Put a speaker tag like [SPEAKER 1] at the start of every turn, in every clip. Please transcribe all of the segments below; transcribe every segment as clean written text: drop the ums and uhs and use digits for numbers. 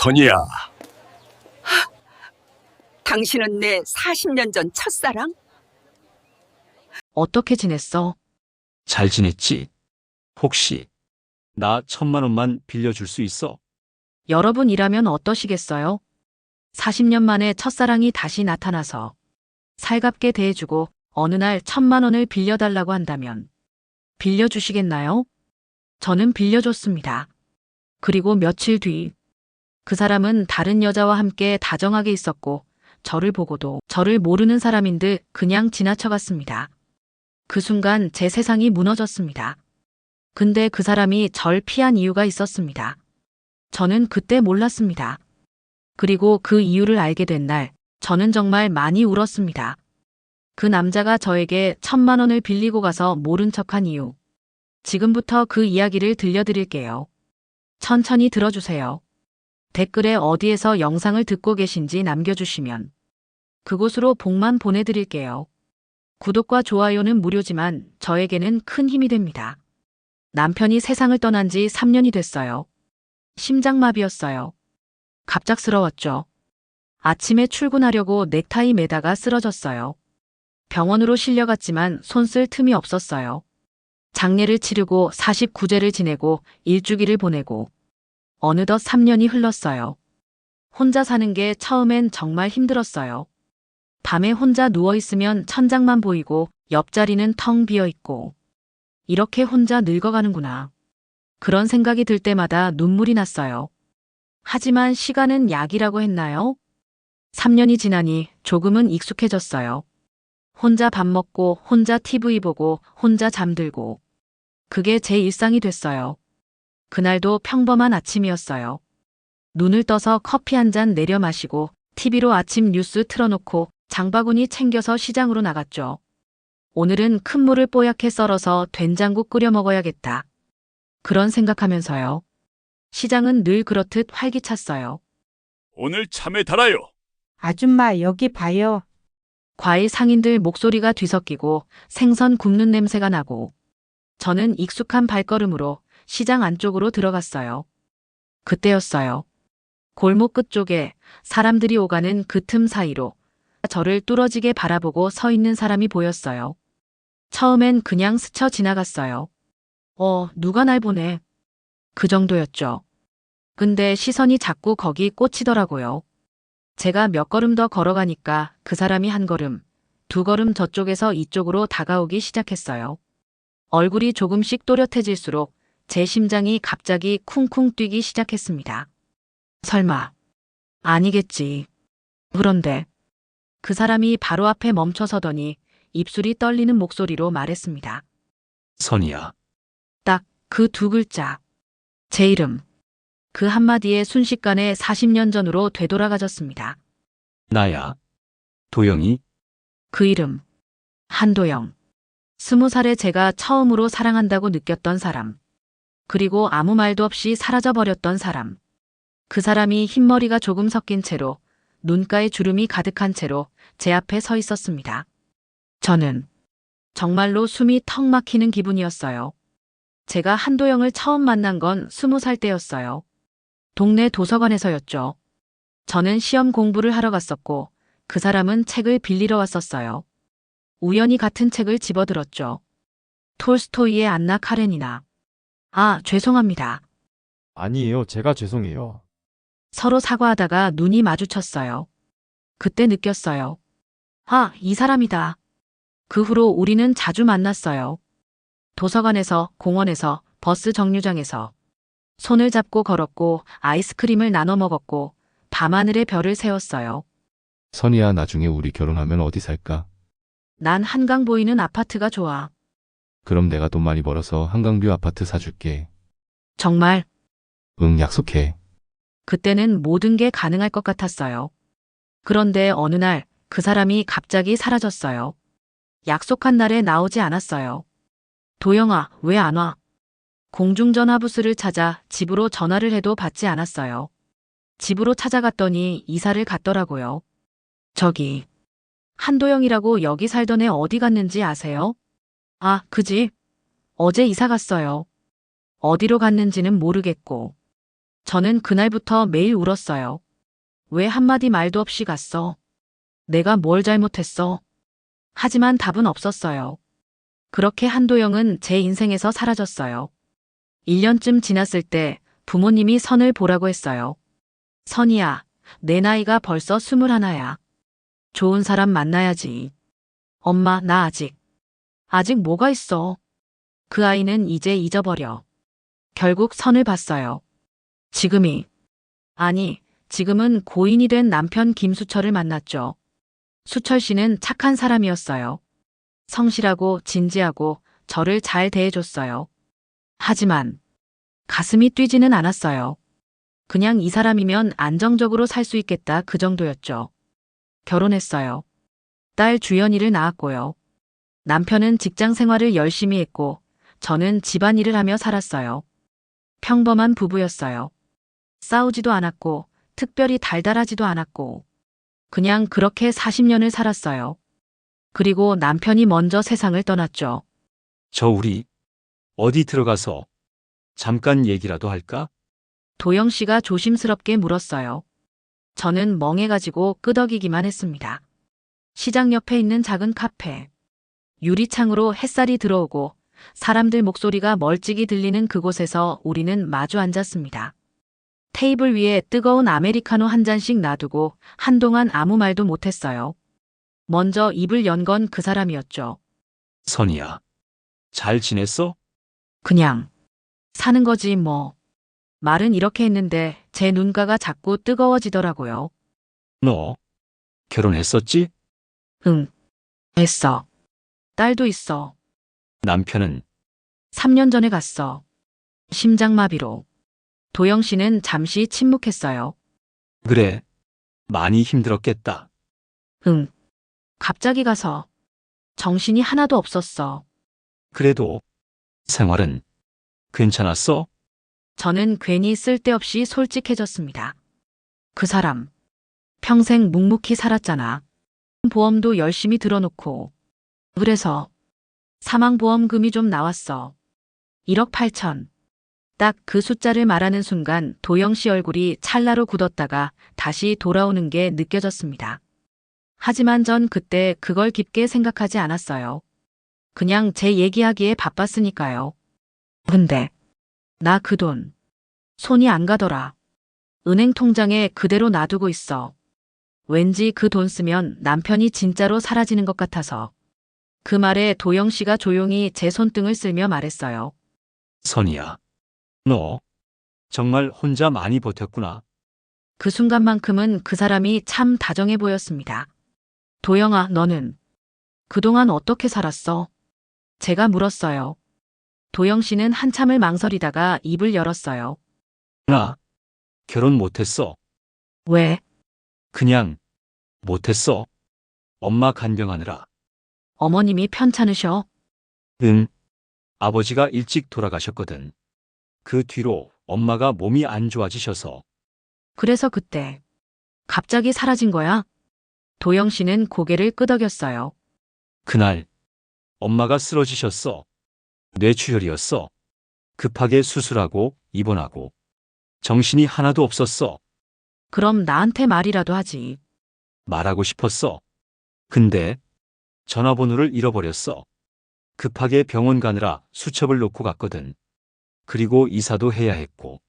[SPEAKER 1] 선이야,
[SPEAKER 2] 당신은 내 40년 전 첫사랑?
[SPEAKER 3] 어떻게 지냈어?
[SPEAKER 1] 잘 지냈지? 혹시 나 1,000만 원만 빌려줄 수 있어?
[SPEAKER 3] 여러분 이라면 어떠시겠어요? 40년 만에 첫사랑이 다시 나타나서 살갑게 대해주고 어느 날 1,000만 원을 빌려달라고 한다면 빌려주시겠나요? 저는 빌려줬습니다. 그리고 며칠 뒤 그 사람은 다른 여자와 함께 다정하게 있었고 저를 보고도 저를 모르는 사람인 듯 그냥 지나쳐갔습니다. 그 순간 제 세상이 무너졌습니다. 근데 그 사람이 절 피한 이유가 있었습니다. 저는 그때 몰랐습니다. 그리고 그 이유를 알게 된 날, 저는 정말 많이 울었습니다. 그 남자가 저에게 1,000만 원을 빌리고 가서 모른 척한 이유. 지금부터 그 이야기를 들려드릴게요. 천천히 들어주세요. 댓글에 어디에서 영상을 듣고 계신지 남겨주시면 그곳으로 복만 보내드릴게요. 구독과 좋아요는 무료지만 저에게는 큰 힘이 됩니다. 남편이 세상을 떠난 지 3년이 됐어요. 심장마비였어요. 갑작스러웠죠. 아침에 출근하려고 넥타이 매다가 쓰러졌어요. 병원으로 실려갔지만 손 쓸 틈이 없었어요. 장례를 치르고 49제를 지내고 일주기를 보내고 어느덧 3년이 흘렀어요. 혼자 사는 게 처음엔 정말 힘들었어요. 밤에 혼자 누워있으면 천장만 보이고 옆자리는 텅 비어있고 이렇게 혼자 늙어가는구나. 그런 생각이 들 때마다 눈물이 났어요. 하지만 시간은 약이라고 했나요? 3년이 지나니 조금은 익숙해졌어요. 혼자 밥 먹고 혼자 TV 보고 혼자 잠들고 그게 제 일상이 됐어요. 그날도 평범한 아침이었어요. 눈을 떠서 커피 한 잔 내려 마시고 TV로 아침 뉴스 틀어놓고 장바구니 챙겨서 시장으로 나갔죠. 오늘은 큰 물을 뽀얗게 썰어서 된장국 끓여 먹어야겠다. 그런 생각하면서요. 시장은 늘 그렇듯 활기찼어요.
[SPEAKER 1] 오늘 참외 달아요.
[SPEAKER 4] 아줌마, 여기 봐요.
[SPEAKER 3] 과일 상인들 목소리가 뒤섞이고 생선 굽는 냄새가 나고 저는 익숙한 발걸음으로 시장 안쪽으로 들어갔어요. 그때였어요. 골목 끝쪽에 사람들이 오가는 그 틈 사이로 저를 뚫어지게 바라보고 서 있는 사람이 보였어요. 처음엔 그냥 스쳐 지나갔어요. 누가 날 보네. 그 정도였죠. 근데 시선이 자꾸 거기 꽂히더라고요. 제가 몇 걸음 더 걸어가니까 그 사람이 한 걸음, 두 걸음 저쪽에서 이쪽으로 다가오기 시작했어요. 얼굴이 조금씩 또렷해질수록 제 심장이 갑자기 쿵쿵 뛰기 시작했습니다. 설마, 아니겠지. 그런데 그 사람이 바로 앞에 멈춰서더니 입술이 떨리는 목소리로 말했습니다.
[SPEAKER 1] 선이야,
[SPEAKER 3] 딱 그 두 글자. 제 이름. 그 한마디에 순식간에 40년 전으로 되돌아가졌습니다.
[SPEAKER 1] 나야. 도영이,
[SPEAKER 3] 그 이름. 한도영. 20살에 제가 처음으로 사랑한다고 느꼈던 사람. 그리고 아무 말도 없이 사라져버렸던 사람. 그 사람이 흰머리가 조금 섞인 채로 눈가에 주름이 가득한 채로 제 앞에 서 있었습니다. 저는 정말로 숨이 턱 막히는 기분이었어요. 제가 한도영을 처음 만난 건 20살 때였어요. 동네 도서관에서였죠. 저는 시험 공부를 하러 갔었고 그 사람은 책을 빌리러 왔었어요. 우연히 같은 책을 집어들었죠. 톨스토이의 안나 카레니나. 죄송합니다.
[SPEAKER 5] 아니에요. 제가 죄송해요.
[SPEAKER 3] 서로 사과하다가 눈이 마주쳤어요. 그때 느꼈어요. 이 사람이다. 그 후로 우리는 자주 만났어요. 도서관에서, 공원에서, 버스 정류장에서 손을 잡고 걸었고 아이스크림을 나눠 먹었고 밤하늘에 별을 세웠어요.
[SPEAKER 5] 선이야, 나중에 우리 결혼하면 어디 살까?
[SPEAKER 3] 난 한강 보이는 아파트가 좋아.
[SPEAKER 5] 그럼 내가 돈 많이 벌어서 한강뷰 아파트 사줄게.
[SPEAKER 3] 정말
[SPEAKER 5] 응, 약속해.
[SPEAKER 3] 그때는 모든 게 가능할 것 같았어요. 그런데 어느 날 그 사람이 갑자기 사라졌어요. 약속한 날에 나오지 않았어요. 도영아, 왜 안 와? 공중전화 부스를 찾아 집으로 전화를 해도 받지 않았어요. 집으로 찾아갔더니 이사를 갔더라고요. 저기, 한도영이라고 여기 살던 애 어디 갔는지 아세요? 그 집. 어제 이사 갔어요. 어디로 갔는지는 모르겠고. 저는 그날부터 매일 울었어요. 왜 한마디 말도 없이 갔어? 내가 뭘 잘못했어? 하지만 답은 없었어요. 그렇게 한도영은 제 인생에서 사라졌어요. 1년쯤 지났을 때 부모님이 선을 보라고 했어요. 선이야, 내 나이가 벌써 21야. 좋은 사람 만나야지. 엄마, 나 아직 뭐가 있어? 그 아이는 이제 잊어버려. 결국 선을 봤어요. 지금은 고인이 된 남편 김수철을 만났죠. 수철 씨는 착한 사람이었어요. 성실하고 진지하고 저를 잘 대해줬어요. 하지만 가슴이 뛰지는 않았어요. 그냥 이 사람이면 안정적으로 살 수 있겠다 그 정도였죠. 결혼했어요. 딸 주연이를 낳았고요. 남편은 직장 생활을 열심히 했고 저는 집안일을 하며 살았어요. 평범한 부부였어요. 싸우지도 않았고 특별히 달달하지도 않았고 그냥 그렇게 40년을 살았어요. 그리고 남편이 먼저 세상을 떠났죠.
[SPEAKER 1] 우리 어디 들어가서 잠깐 얘기라도 할까?
[SPEAKER 3] 도영 씨가 조심스럽게 물었어요. 저는 멍해가지고 끄덕이기만 했습니다. 시장 옆에 있는 작은 카페. 유리창으로 햇살이 들어오고 사람들 목소리가 멀찍이 들리는 그곳에서 우리는 마주 앉았습니다. 테이블 위에 뜨거운 아메리카노 한 잔씩 놔두고 한동안 아무 말도 못했어요. 먼저 입을 연 건 그 사람이었죠.
[SPEAKER 1] 선이야, 잘 지냈어?
[SPEAKER 3] 그냥 사는 거지 뭐. 말은 이렇게 했는데 제 눈가가 자꾸 뜨거워지더라고요.
[SPEAKER 1] 너 결혼했었지?
[SPEAKER 3] 응, 했어. 딸도 있어.
[SPEAKER 1] 남편은
[SPEAKER 3] 3년 전에 갔어. 심장마비로. 도영 씨는 잠시 침묵했어요.
[SPEAKER 1] 그래, 많이 힘들었겠다.
[SPEAKER 3] 응. 갑자기 가서 정신이 하나도 없었어.
[SPEAKER 1] 그래도 생활은 괜찮았어?
[SPEAKER 3] 저는 괜히 쓸데없이 솔직해졌습니다. 그 사람 평생 묵묵히 살았잖아. 보험도 열심히 들어놓고. 그래서 사망보험금이 좀 나왔어. 1억 8천. 딱 그 숫자를 말하는 순간 도영 씨 얼굴이 찰나로 굳었다가 다시 돌아오는 게 느껴졌습니다. 하지만 전 그때 그걸 깊게 생각하지 않았어요. 그냥 제 얘기하기에 바빴으니까요. 근데 나 그 돈 손이 안 가더라. 은행 통장에 그대로 놔두고 있어. 왠지 그 돈 쓰면 남편이 진짜로 사라지는 것 같아서. 그 말에 도영 씨가 조용히 제 손등을 쓸며 말했어요.
[SPEAKER 1] 선이야, 너 정말 혼자 많이 버텼구나.
[SPEAKER 3] 그 순간만큼은 그 사람이 참 다정해 보였습니다. 도영아, 너는 그동안 어떻게 살았어? 제가 물었어요. 도영 씨는 한참을 망설이다가 입을 열었어요.
[SPEAKER 1] 나 결혼 못했어.
[SPEAKER 3] 왜?
[SPEAKER 1] 그냥 못했어. 엄마 간병하느라.
[SPEAKER 3] 어머님이 편찮으셔?
[SPEAKER 1] 응. 아버지가 일찍 돌아가셨거든. 그 뒤로 엄마가 몸이 안 좋아지셔서.
[SPEAKER 3] 그래서 그때 갑자기 사라진 거야? 도영 씨는 고개를 끄덕였어요.
[SPEAKER 1] 그날 엄마가 쓰러지셨어. 뇌출혈이었어. 급하게 수술하고 입원하고. 정신이 하나도 없었어.
[SPEAKER 3] 그럼 나한테 말이라도 하지.
[SPEAKER 1] 말하고 싶었어. 근데 전화번호를 잃어버렸어. 급하게 병원 가느라 수첩을 놓고 갔거든. 그리고 이사도 해야 했고.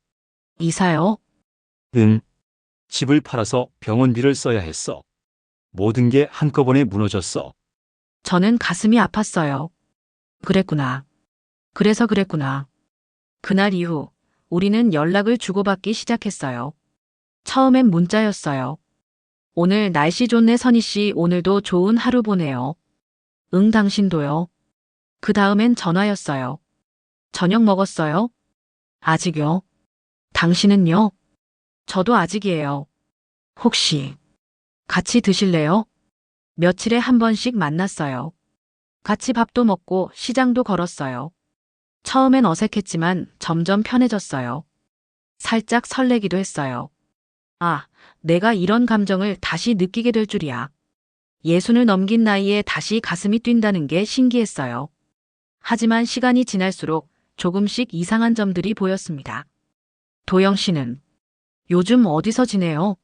[SPEAKER 3] 이사요?
[SPEAKER 1] 응. 집을 팔아서 병원비를 써야 했어. 모든 게 한꺼번에 무너졌어.
[SPEAKER 3] 저는 가슴이 아팠어요. 그랬구나. 그래서 그랬구나. 그날 이후 우리는 연락을 주고받기 시작했어요. 처음엔 문자였어요. 오늘 날씨 좋네 선희 씨, 오늘도 좋은 하루 보내요. 응, 당신도요. 그 다음엔 전화였어요. 저녁 먹었어요? 아직요. 당신은요? 저도 아직이에요. 혹시 같이 드실래요? 며칠에 한 번씩 만났어요. 같이 밥도 먹고 시장도 걸었어요. 처음엔 어색했지만 점점 편해졌어요. 살짝 설레기도 했어요. 아, 내가 이런 감정을 다시 느끼게 될 줄이야. 60을 넘긴 나이에 다시 가슴이 뛴다는 게 신기했어요. 하지만 시간이 지날수록 조금씩 이상한 점들이 보였습니다. 도영 씨는 요즘 어디서 지내요?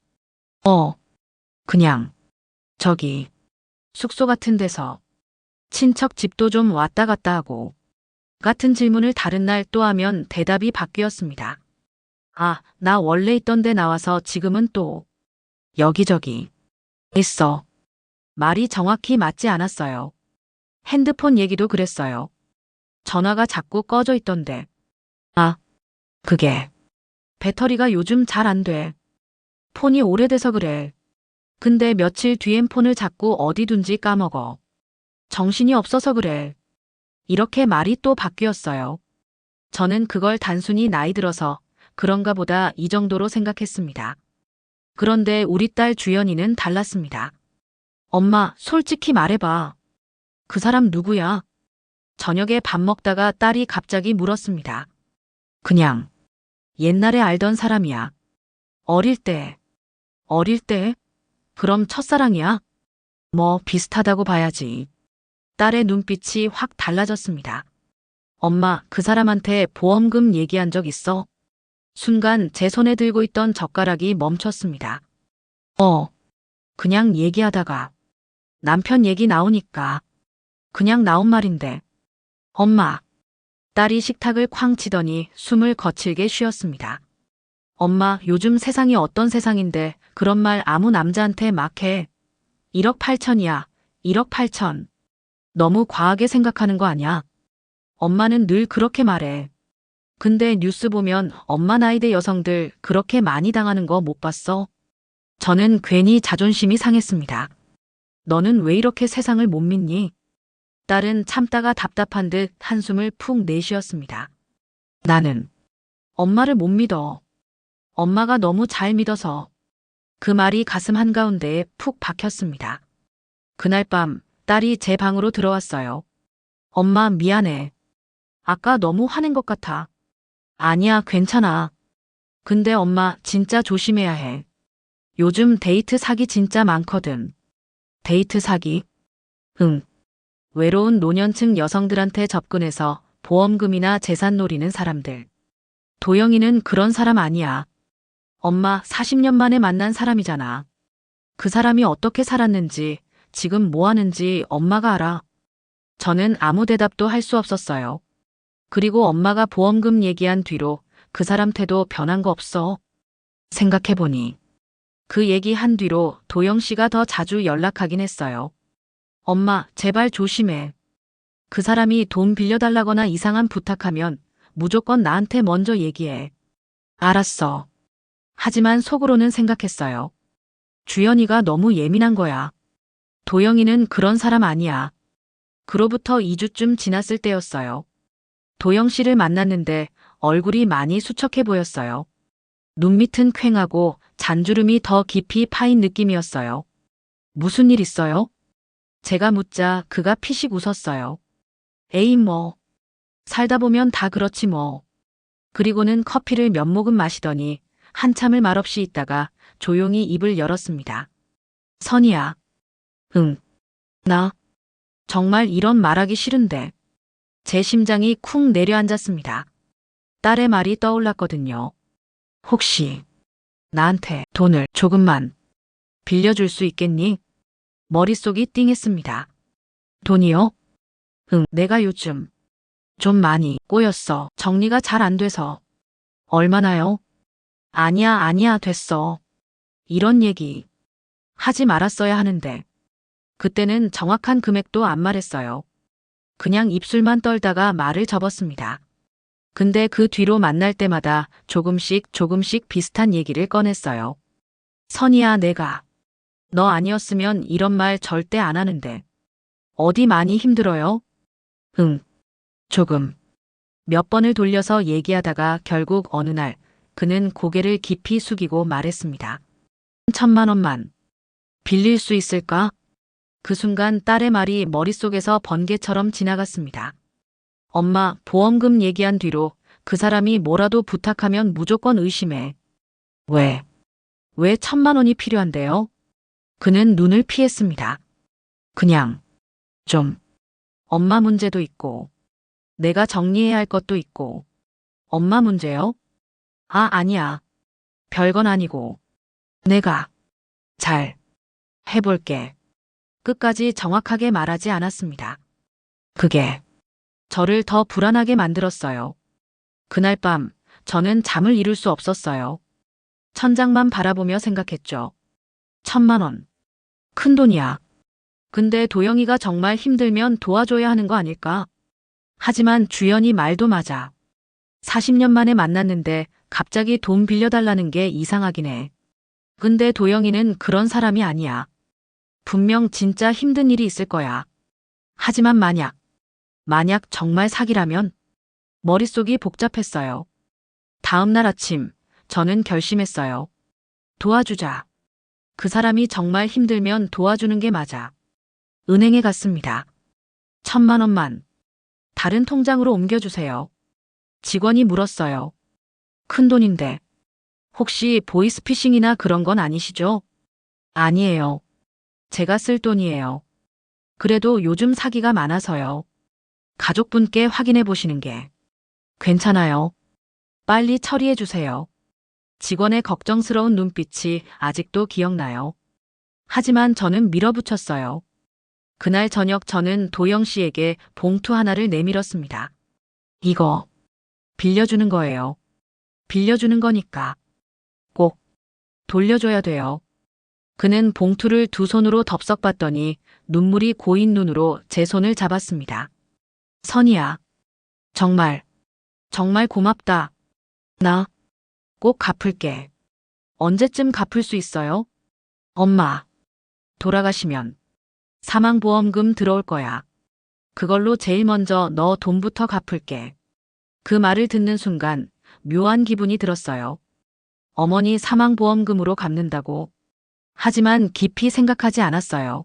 [SPEAKER 3] 그냥 저기 숙소 같은 데서 친척 집도 좀 왔다 갔다 하고 같은 질문을 다른 날 또 하면 대답이 바뀌었습니다. 아, 나 원래 있던 데 나와서 지금은 또 여기저기 있어. 말이 정확히 맞지 않았어요. 핸드폰 얘기도 그랬어요. 전화가 자꾸 꺼져 있던데. 아, 그게 배터리가 요즘 잘 안 돼. 폰이 오래돼서 그래. 근데 며칠 뒤엔 폰을 자꾸 어디 둔지 까먹어. 정신이 없어서 그래. 이렇게 말이 또 바뀌었어요. 저는 그걸 단순히 나이 들어서 그런가 보다 이 정도로 생각했습니다. 그런데 우리 딸 주연이는 달랐습니다. 엄마, 솔직히 말해봐. 그 사람 누구야? 저녁에 밥 먹다가 딸이 갑자기 물었습니다. 그냥 옛날에 알던 사람이야. 어릴 때. 어릴 때? 그럼 첫사랑이야? 뭐 비슷하다고 봐야지. 딸의 눈빛이 확 달라졌습니다. 엄마, 그 사람한테 보험금 얘기한 적 있어? 순간 제 손에 들고 있던 젓가락이 멈췄습니다. 그냥 얘기하다가 남편 얘기 나오니까 그냥 나온 말인데. 엄마. 딸이 식탁을 쾅 치더니 숨을 거칠게 쉬었습니다. 엄마, 요즘 세상이 어떤 세상인데 그런 말 아무 남자한테 막 해. 1억 8천이야. 1억 8천. 너무 과하게 생각하는 거 아냐? 엄마는 늘 그렇게 말해. 근데 뉴스 보면 엄마 나이대 여성들 그렇게 많이 당하는 거 못 봤어? 저는 괜히 자존심이 상했습니다. 너는 왜 이렇게 세상을 못 믿니? 딸은 참다가 답답한 듯 한숨을 푹 내쉬었습니다. 나는 엄마를 못 믿어. 엄마가 너무 잘 믿어서. 그 말이 가슴 한가운데에 푹 박혔습니다. 그날 밤 딸이 제 방으로 들어왔어요. 엄마, 미안해. 아까 너무 화낸 것 같아. 아니야, 괜찮아. 근데 엄마 진짜 조심해야 해. 요즘 데이트 사기 진짜 많거든. 데이트 사기? 응. 외로운 노년층 여성들한테 접근해서 보험금이나 재산 노리는 사람들. 도영이는 그런 사람 아니야. 엄마, 40년 만에 만난 사람이잖아. 그 사람이 어떻게 살았는지, 지금 뭐 하는지 엄마가 알아. 저는 아무 대답도 할 수 없었어요. 그리고 엄마가 보험금 얘기한 뒤로 그 사람 태도 변한 거 없어. 생각해보니 그 얘기 한 뒤로 도영 씨가 더 자주 연락하긴 했어요. 엄마, 제발 조심해. 그 사람이 돈 빌려달라거나 이상한 부탁하면 무조건 나한테 먼저 얘기해. 알았어. 하지만 속으로는 생각했어요. 주연이가 너무 예민한 거야. 도영이는 그런 사람 아니야. 그로부터 2주쯤 지났을 때였어요. 도영 씨를 만났는데 얼굴이 많이 수척해 보였어요. 눈밑은 퀭하고 잔주름이 더 깊이 파인 느낌이었어요. 무슨 일 있어요? 제가 묻자 그가 피식 웃었어요. 에이 뭐. 살다 보면 다 그렇지 뭐. 그리고는 커피를 몇 모금 마시더니 한참을 말없이 있다가 조용히 입을 열었습니다. 선이야. 응. 나 정말 이런 말하기 싫은데. 제 심장이 쿵 내려앉았습니다. 딸의 말이 떠올랐거든요. 혹시 나한테 돈을 조금만 빌려줄 수 있겠니? 머릿속이 띵했습니다. 돈이요? 응, 내가 요즘 좀 많이 꼬였어. 정리가 잘 안 돼서. 얼마나요? 아니야, 됐어. 이런 얘기 하지 말았어야 하는데. 그때는 정확한 금액도 안 말했어요. 그냥 입술만 떨다가 말을 접었습니다. 근데 그 뒤로 만날 때마다 조금씩 비슷한 얘기를 꺼냈어요. 선이야, 내가 너 아니었으면 이런 말 절대 안 하는데. 어디 많이 힘들어요? 응, 조금. 몇 번을 돌려서 얘기하다가 결국 어느 날 그는 고개를 깊이 숙이고 말했습니다. 1,000만 원만 빌릴 수 있을까? 그 순간 딸의 말이 머릿속에서 번개처럼 지나갔습니다. 엄마, 보험금 얘기한 뒤로 그 사람이 뭐라도 부탁하면 무조건 의심해. 왜 1,000만 원이 필요한데요? 그는 눈을 피했습니다. 그냥 좀 엄마 문제도 있고 내가 정리해야 할 것도 있고. 엄마 문제요? 아니야. 별건 아니고. 내가 잘 해볼게. 끝까지 정확하게 말하지 않았습니다. 그게 저를 더 불안하게 만들었어요. 그날 밤 저는 잠을 이룰 수 없었어요. 천장만 바라보며 생각했죠. 1,000만 원. 큰 돈이야. 근데 도영이가 정말 힘들면 도와줘야 하는 거 아닐까? 하지만 주연이 말도 맞아. 40년 만에 만났는데 갑자기 돈 빌려달라는 게 이상하긴 해. 근데 도영이는 그런 사람이 아니야. 분명 진짜 힘든 일이 있을 거야. 하지만 만약 정말 사기라면? 머릿속이 복잡했어요. 다음 날 아침, 저는 결심했어요. 도와주자. 그 사람이 정말 힘들면 도와주는 게 맞아. 은행에 갔습니다. 1,000만 원만. 다른 통장으로 옮겨주세요. 직원이 물었어요. 큰 돈인데. 혹시 보이스피싱이나 그런 건 아니시죠? 아니에요. 제가 쓸 돈이에요. 그래도 요즘 사기가 많아서요. 가족분께 확인해 보시는 게. 괜찮아요. 빨리 처리해 주세요. 직원의 걱정스러운 눈빛이 아직도 기억나요. 하지만 저는 밀어붙였어요. 그날 저녁 저는 도영 씨에게 봉투 하나를 내밀었습니다. 이거 빌려주는 거예요. 빌려주는 거니까 꼭 돌려줘야 돼요. 그는 봉투를 두 손으로 덥석 받더니 눈물이 고인 눈으로 제 손을 잡았습니다. 선이야. 정말 고맙다. 나 꼭 갚을게. 언제쯤 갚을 수 있어요? 엄마, 돌아가시면 사망보험금 들어올 거야. 그걸로 제일 먼저 너 돈부터 갚을게. 그 말을 듣는 순간 묘한 기분이 들었어요. 어머니 사망보험금으로 갚는다고. 하지만 깊이 생각하지 않았어요.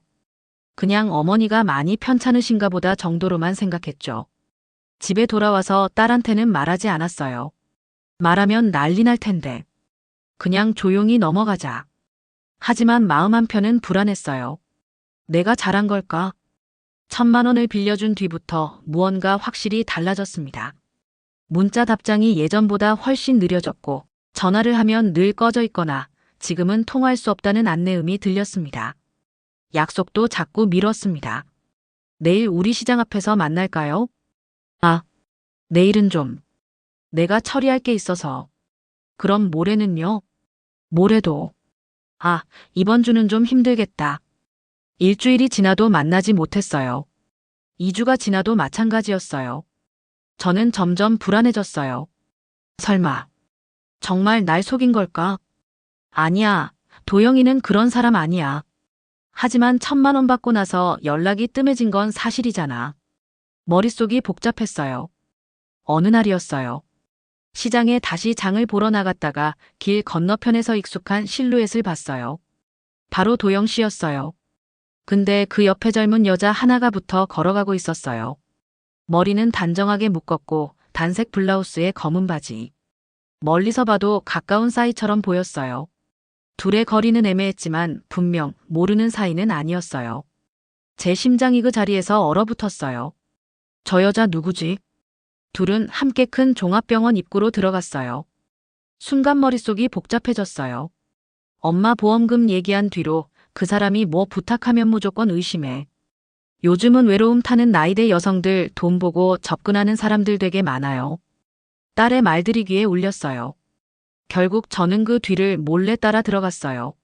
[SPEAKER 3] 그냥 어머니가 많이 편찮으신가 보다 정도로만 생각했죠. 집에 돌아와서 딸한테는 말하지 않았어요. 말하면 난리 날 텐데. 그냥 조용히 넘어가자. 하지만 마음 한편은 불안했어요. 내가 잘한 걸까? 1,000만 원을 빌려준 뒤부터 무언가 확실히 달라졌습니다. 문자 답장이 예전보다 훨씬 느려졌고 전화를 하면 늘 꺼져 있거나 지금은 통화할 수 없다는 안내음이 들렸습니다. 약속도 자꾸 미뤘습니다. 내일 우리 시장 앞에서 만날까요? 내일은 좀. 내가 처리할 게 있어서. 그럼 모레는요? 모레도. 이번 주는 좀 힘들겠다. 일주일이 지나도 만나지 못했어요. 2주가 지나도 마찬가지였어요. 저는 점점 불안해졌어요. 설마 정말 날 속인 걸까? 아니야. 도영이는 그런 사람 아니야. 하지만 1,000만 원 받고 나서 연락이 뜸해진 건 사실이잖아. 머릿속이 복잡했어요. 어느 날이었어요. 시장에 다시 장을 보러 나갔다가 길 건너편에서 익숙한 실루엣을 봤어요. 바로 도영 씨였어요. 근데 그 옆에 젊은 여자 하나가 붙어 걸어가고 있었어요. 머리는 단정하게 묶었고 단색 블라우스에 검은 바지. 멀리서 봐도 가까운 사이처럼 보였어요. 둘의 거리는 애매했지만 분명 모르는 사이는 아니었어요. 제 심장이 그 자리에서 얼어붙었어요. 저 여자 누구지? 둘은 함께 큰 종합병원 입구로 들어갔어요. 순간 머릿속이 복잡해졌어요. 엄마 보험금 얘기한 뒤로 그 사람이 뭐 부탁하면 무조건 의심해. 요즘은 외로움 타는 나이대 여성들 돈 보고 접근하는 사람들 되게 많아요. 딸의 말들이 귀에 울렸어요. 결국 저는 그 뒤를 몰래 따라 들어갔어요.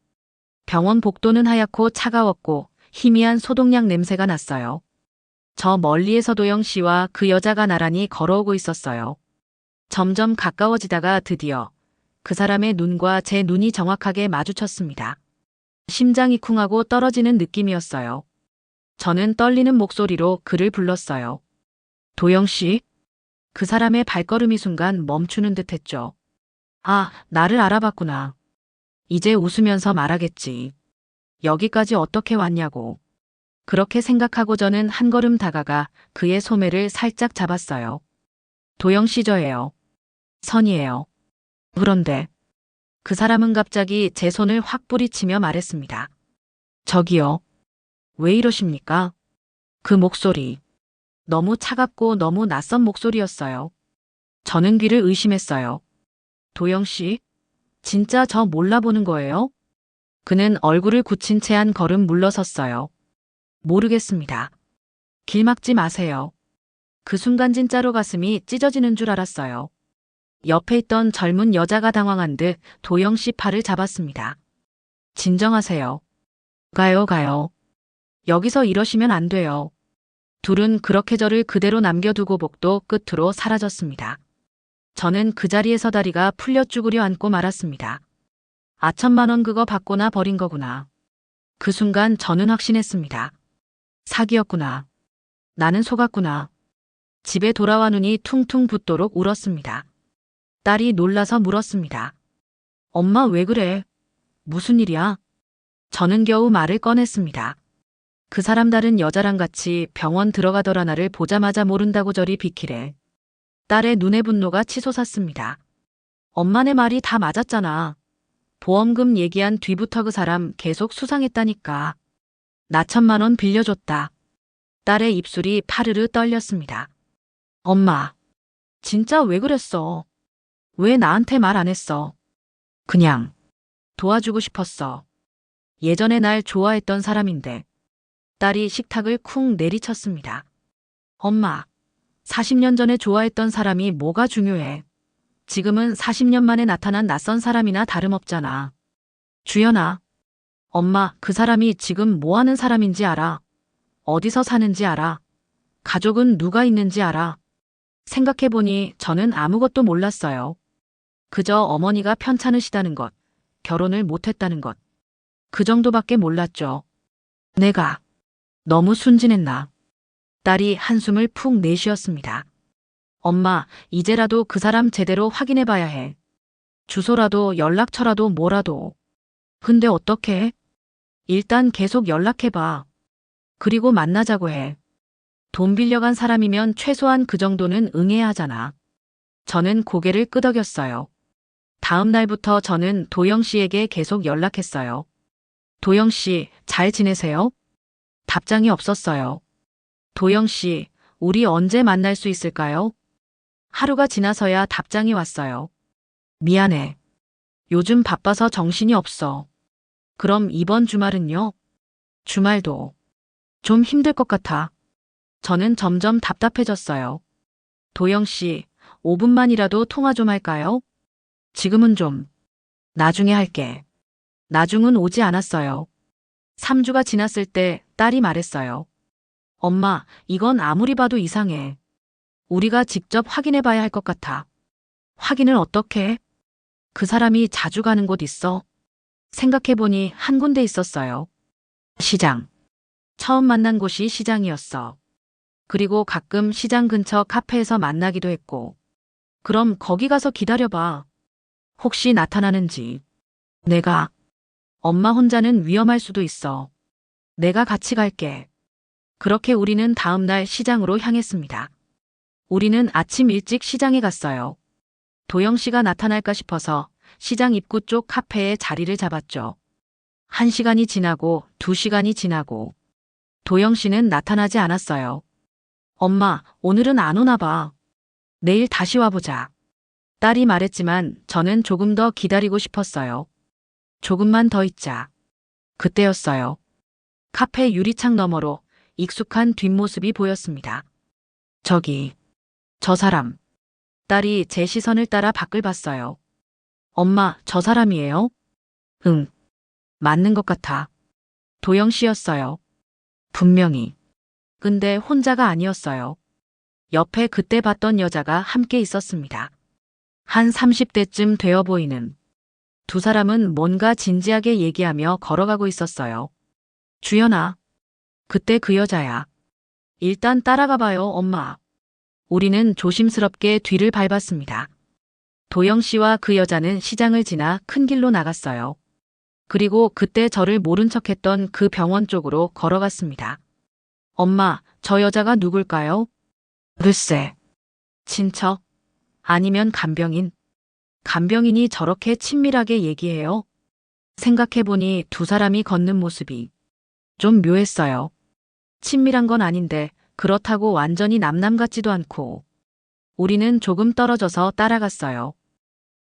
[SPEAKER 3] 병원 복도는 하얗고 차가웠고 희미한 소독약 냄새가 났어요. 저 멀리에서 도영 씨와 그 여자가 나란히 걸어오고 있었어요. 점점 가까워지다가 드디어 그 사람의 눈과 제 눈이 정확하게 마주쳤습니다. 심장이 쿵하고 떨어지는 느낌이었어요. 저는 떨리는 목소리로 그를 불렀어요. 도영 씨? 그 사람의 발걸음이 순간 멈추는 듯 했죠. 나를 알아봤구나. 이제 웃으면서 말하겠지. 여기까지 어떻게 왔냐고. 그렇게 생각하고 저는 한 걸음 다가가 그의 소매를 살짝 잡았어요. 도영 씨 저예요. 선이에요. 그런데 그 사람은 갑자기 제 손을 확 뿌리치며 말했습니다. 저기요. 왜 이러십니까? 그 목소리. 너무 차갑고 너무 낯선 목소리였어요. 저는 귀를 의심했어요. 도영 씨, 진짜 저 몰라보는 거예요? 그는 얼굴을 굳힌 채 한 걸음 물러섰어요. 모르겠습니다. 길 막지 마세요. 그 순간 진짜로 가슴이 찢어지는 줄 알았어요. 옆에 있던 젊은 여자가 당황한 듯 도영 씨 팔을 잡았습니다. 진정하세요. 가요. 여기서 이러시면 안 돼요. 둘은 그렇게 저를 그대로 남겨두고 복도 끝으로 사라졌습니다. 저는 그 자리에서 다리가 풀려 쭈그려 앉고 말았습니다. 4천만 원 그거 받고나 버린 거구나. 그 순간 저는 확신했습니다. 사기였구나. 나는 속았구나. 집에 돌아와 눈이 퉁퉁 붓도록 울었습니다. 딸이 놀라서 물었습니다. 엄마 왜 그래? 무슨 일이야? 저는 겨우 말을 꺼냈습니다. 그 사람 다른 여자랑 같이 병원 들어가더라 나를 보자마자 모른다고 저리 비키래. 딸의 눈에 분노가 치솟았습니다. 엄마네 말이 다 맞았잖아. 보험금 얘기한 뒤부터 그 사람 계속 수상했다니까. 나 1,000만 원 빌려줬다. 딸의 입술이 파르르 떨렸습니다. 엄마, 진짜 왜 그랬어? 왜 나한테 말 안 했어? 그냥 도와주고 싶었어. 예전에 날 좋아했던 사람인데. 딸이 식탁을 쿵 내리쳤습니다. 엄마, 40년 전에 좋아했던 사람이 뭐가 중요해? 지금은 40년 만에 나타난 낯선 사람이나 다름없잖아. 주연아, 엄마, 그 사람이 지금 뭐 하는 사람인지 알아? 어디서 사는지 알아? 가족은 누가 있는지 알아? 생각해보니 저는 아무것도 몰랐어요. 그저 어머니가 편찮으시다는 것, 결혼을 못했다는 것. 그 정도밖에 몰랐죠. 내가 너무 순진했나. 딸이 한숨을 푹 내쉬었습니다. 엄마, 이제라도 그 사람 제대로 확인해봐야 해. 주소라도 연락처라도 뭐라도. 근데 어떻게? 일단 계속 연락해봐. 그리고 만나자고 해. 돈 빌려간 사람이면 최소한 그 정도는 응해야 하잖아. 저는 고개를 끄덕였어요. 다음 날부터 저는 도영 씨에게 계속 연락했어요. 도영 씨, 잘 지내세요? 답장이 없었어요. 도영 씨, 우리 언제 만날 수 있을까요? 하루가 지나서야 답장이 왔어요. 미안해. 요즘 바빠서 정신이 없어. 그럼 이번 주말은요? 주말도 좀 힘들 것 같아. 저는 점점 답답해졌어요. 도영 씨, 5분만이라도 통화 좀 할까요? 지금은 좀. 나중에 할게. 나중은 오지 않았어요. 3주가 지났을 때 딸이 말했어요. 엄마, 이건 아무리 봐도 이상해. 우리가 직접 확인해 봐야 할 것 같아. 확인을 어떻게 해? 그 사람이 자주 가는 곳 있어? 생각해보니 한 군데 있었어요. 시장. 처음 만난 곳이 시장이었어. 그리고 가끔 시장 근처 카페에서 만나기도 했고. 그럼 거기 가서 기다려봐. 혹시 나타나는지. 내가. 엄마 혼자는 위험할 수도 있어. 내가 같이 갈게. 그렇게 우리는 다음 날 시장으로 향했습니다. 우리는 아침 일찍 시장에 갔어요. 도영 씨가 나타날까 싶어서 시장 입구 쪽 카페에 자리를 잡았죠. 1시간이 지나고 2시간이 지나고 도영 씨는 나타나지 않았어요. 엄마, 오늘은 안 오나 봐. 내일 다시 와보자. 딸이 말했지만 저는 조금 더 기다리고 싶었어요. 조금만 더 있자. 그때였어요. 카페 유리창 너머로 익숙한 뒷모습이 보였습니다. 저기, 저 사람. 딸이 제 시선을 따라 밖을 봤어요. 엄마, 저 사람이에요? 응, 맞는 것 같아. 도영 씨였어요. 분명히. 근데 혼자가 아니었어요. 옆에 그때 봤던 여자가 함께 있었습니다. 한 30대쯤 되어 보이는. 두 사람은 뭔가 진지하게 얘기하며 걸어가고 있었어요. 주연아, 그때 그 여자야. 일단 따라가 봐요, 엄마. 우리는 조심스럽게 뒤를 밟았습니다. 도영 씨와 그 여자는 시장을 지나 큰 길로 나갔어요. 그리고 그때 저를 모른 척했던 그 병원 쪽으로 걸어갔습니다. 엄마, 저 여자가 누굴까요? 글쎄. 친척? 아니면 간병인? 간병인이 저렇게 친밀하게 얘기해요? 생각해보니 두 사람이 걷는 모습이 좀 묘했어요. 친밀한 건 아닌데 그렇다고 완전히 남남 같지도 않고. 우리는 조금 떨어져서 따라갔어요.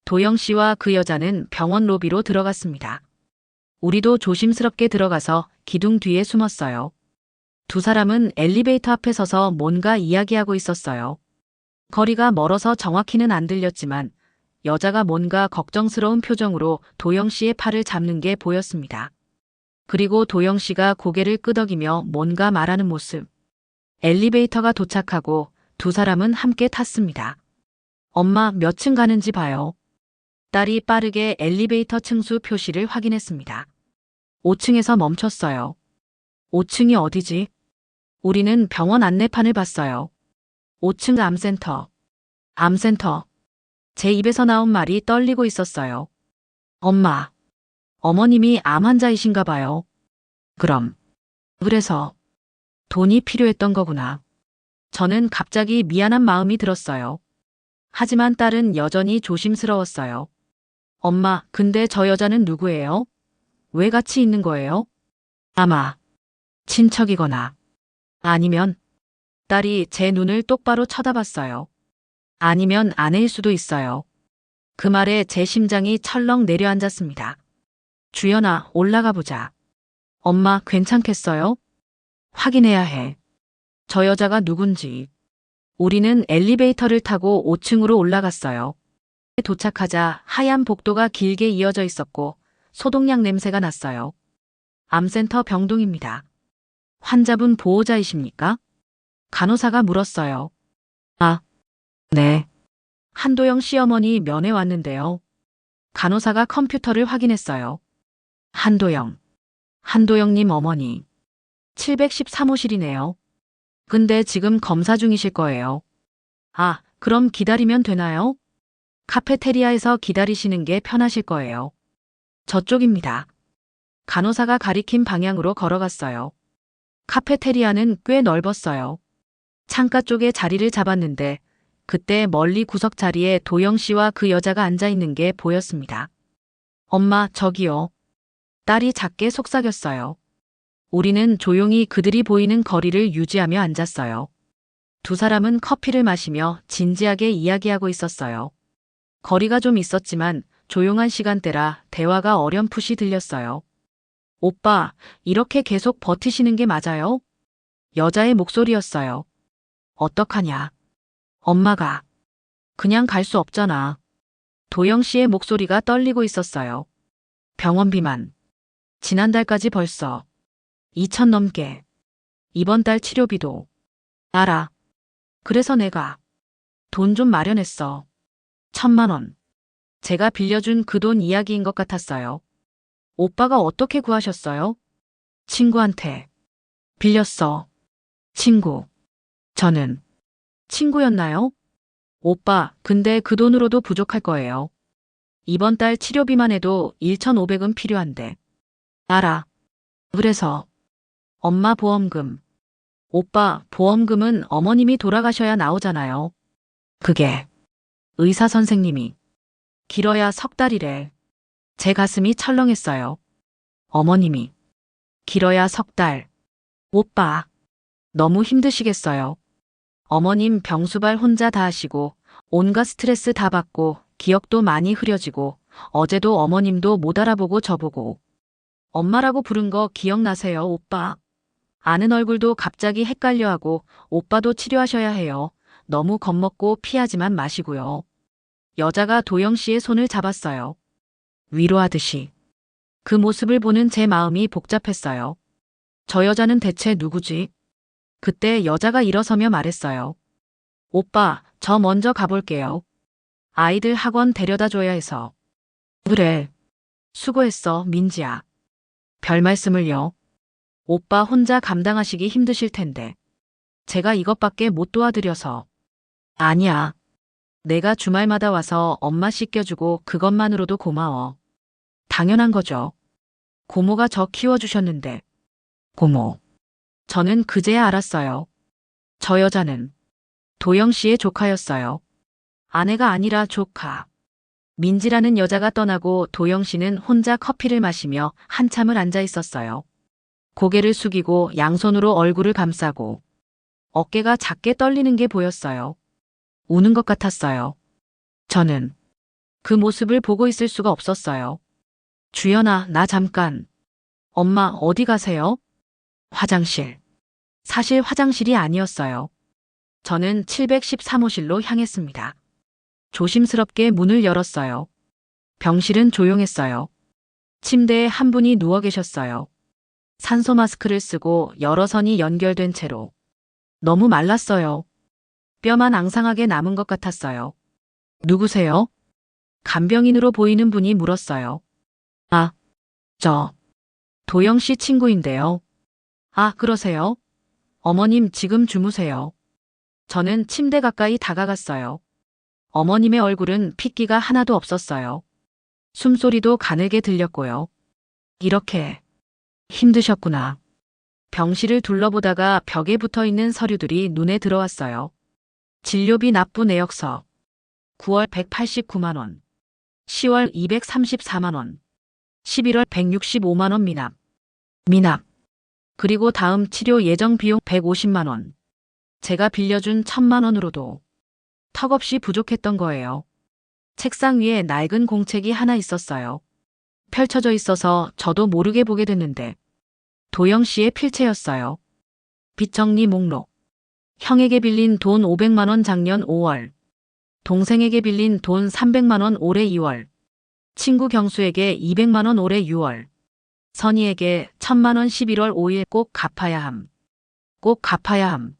[SPEAKER 3] 도영 씨와 그 여자는 병원 로비로 들어갔습니다. 우리도 조심스럽게 들어가서 기둥 뒤에 숨었어요. 두 사람은 엘리베이터 앞에 서서 뭔가 이야기하고 있었어요. 거리가 멀어서 정확히는 안 들렸지만 여자가 뭔가 걱정스러운 표정으로 도영 씨의 팔을 잡는 게 보였습니다. 그리고 도영 씨가 고개를 끄덕이며 뭔가 말하는 모습. 엘리베이터가 도착하고 두 사람은 함께 탔습니다. 엄마 몇 층 가는지 봐요. 딸이 빠르게 엘리베이터 층수 표시를 확인했습니다. 5층에서 멈췄어요. 5층이 어디지? 우리는 병원 안내판을 봤어요. 5층 암센터. 암센터. 제 입에서 나온 말이 떨리고 있었어요. 엄마. 어머님이 암 환자이신가 봐요. 그럼. 그래서 돈이 필요했던 거구나. 저는 갑자기 미안한 마음이 들었어요. 하지만 딸은 여전히 조심스러웠어요. 엄마, 근데 저 여자는 누구예요? 왜 같이 있는 거예요? 아마 친척이거나 아니면 딸이 제 눈을 똑바로 쳐다봤어요. 아니면 아내일 수도 있어요. 그 말에 제 심장이 철렁 내려앉았습니다. 주연아, 올라가 보자. 엄마, 괜찮겠어요? 확인해야 해. 저 여자가 누군지. 우리는 엘리베이터를 타고 5층으로 올라갔어요. 도착하자 하얀 복도가 길게 이어져 있었고 소독약 냄새가 났어요. 암센터 병동입니다. 환자분 보호자이십니까? 간호사가 물었어요. 아, 네. 한도영 시어머니 면회 왔는데요. 간호사가 컴퓨터를 확인했어요. 한도영님 어머니. 713호실이네요. 근데 지금 검사 중이실 거예요. 아, 그럼 기다리면 되나요? 카페테리아에서 기다리시는 게 편하실 거예요. 저쪽입니다. 간호사가 가리킨 방향으로 걸어갔어요. 카페테리아는 꽤 넓었어요. 창가 쪽에 자리를 잡았는데 그때 멀리 구석 자리에 도영 씨와 그 여자가 앉아 있는 게 보였습니다. 엄마, 저기요. 딸이 작게 속삭였어요. 우리는 조용히 그들이 보이는 거리를 유지하며 앉았어요. 두 사람은 커피를 마시며 진지하게 이야기하고 있었어요. 거리가 좀 있었지만 조용한 시간대라 대화가 어렴풋이 들렸어요. 오빠, 이렇게 계속 버티시는 게 맞아요? 여자의 목소리였어요. 어떡하냐? 엄마가. 그냥 갈 수 없잖아. 도영 씨의 목소리가 떨리고 있었어요. 병원비만. 지난달까지 벌써 2천 넘게. 이번 달 치료비도. 알아. 그래서 내가 돈 좀 마련했어. 1,000만 원. 제가 빌려준 그 돈 이야기인 것 같았어요. 오빠가 어떻게 구하셨어요? 친구한테. 빌렸어. 친구. 저는 친구였나요? 오빠, 근데 그 돈으로도 부족할 거예요. 이번 달 치료비만 해도 1,500은 필요한데. 알아. 그래서 엄마 보험금. 오빠, 보험금은 어머님이 돌아가셔야 나오잖아요. 그게 의사 선생님이 길어야 석 달이래. 제 가슴이 철렁했어요. 어머님이 길어야 석 달. 오빠, 너무 힘드시겠어요. 어머님 병수발 혼자 다 하시고 온갖 스트레스 다 받고 기억도 많이 흐려지고 어제도 어머님도 못 알아보고 저보고 엄마라고 부른 거 기억나세요, 오빠? 아는 얼굴도 갑자기 헷갈려하고 오빠도 치료하셔야 해요. 너무 겁먹고 피하지만 마시고요. 여자가 도영 씨의 손을 잡았어요. 위로하듯이. 그 모습을 보는 제 마음이 복잡했어요. 저 여자는 대체 누구지? 그때 여자가 일어서며 말했어요. 오빠, 저 먼저 가볼게요. 아이들 학원 데려다 줘야 해서. 그래. 수고했어, 민지야. 별 말씀을요. 오빠 혼자 감당하시기 힘드실 텐데. 제가 이것밖에 못 도와드려서. 아니야. 내가 주말마다 와서 엄마 씻겨주고 그것만으로도 고마워. 당연한 거죠. 고모가 저 키워주셨는데. 고모. 저는 그제야 알았어요. 저 여자는 도영 씨의 조카였어요. 아내가 아니라 조카. 민지라는 여자가 떠나고 도영 씨는 혼자 커피를 마시며 한참을 앉아 있었어요. 고개를 숙이고 양손으로 얼굴을 감싸고 어깨가 작게 떨리는 게 보였어요. 우는 것 같았어요. 저는 그 모습을 보고 있을 수가 없었어요. 주연아, 나 잠깐. 엄마, 어디 가세요? 화장실. 사실 화장실이 아니었어요. 저는 713호실로 향했습니다. 조심스럽게 문을 열었어요. 병실은 조용했어요. 침대에 한 분이 누워 계셨어요. 산소 마스크를 쓰고 여러 선이 연결된 채로. 너무 말랐어요. 뼈만 앙상하게 남은 것 같았어요. 누구세요? 간병인으로 보이는 분이 물었어요. 아, 저, 도영 씨 친구인데요. 아, 그러세요? 어머님 지금 주무세요. 저는 침대 가까이 다가갔어요. 어머님의 얼굴은 핏기가 하나도 없었어요. 숨소리도 가늘게 들렸고요. 이렇게 힘드셨구나. 병실을 둘러보다가 벽에 붙어 있는 서류들이 눈에 들어왔어요. 진료비 납부 내역서. 9월 189만 원. 10월 234만 원. 11월 165만 원 미납. 그리고 다음 치료 예정 비용 150만 원. 제가 빌려준 1000만 원으로도 턱없이 부족했던 거예요. 책상 위에 낡은 공책이 하나 있었어요. 펼쳐져 있어서 저도 모르게 보게 됐는데 도영 씨의 필체였어요. 빚정리 목록. 형에게 빌린 돈 500만 원 작년 5월. 동생에게 빌린 돈 300만 원 올해 2월. 친구 경수에게 200만 원 올해 6월. 선희에게 1000만 원 11월 5일 꼭 갚아야 함. 꼭 갚아야 함.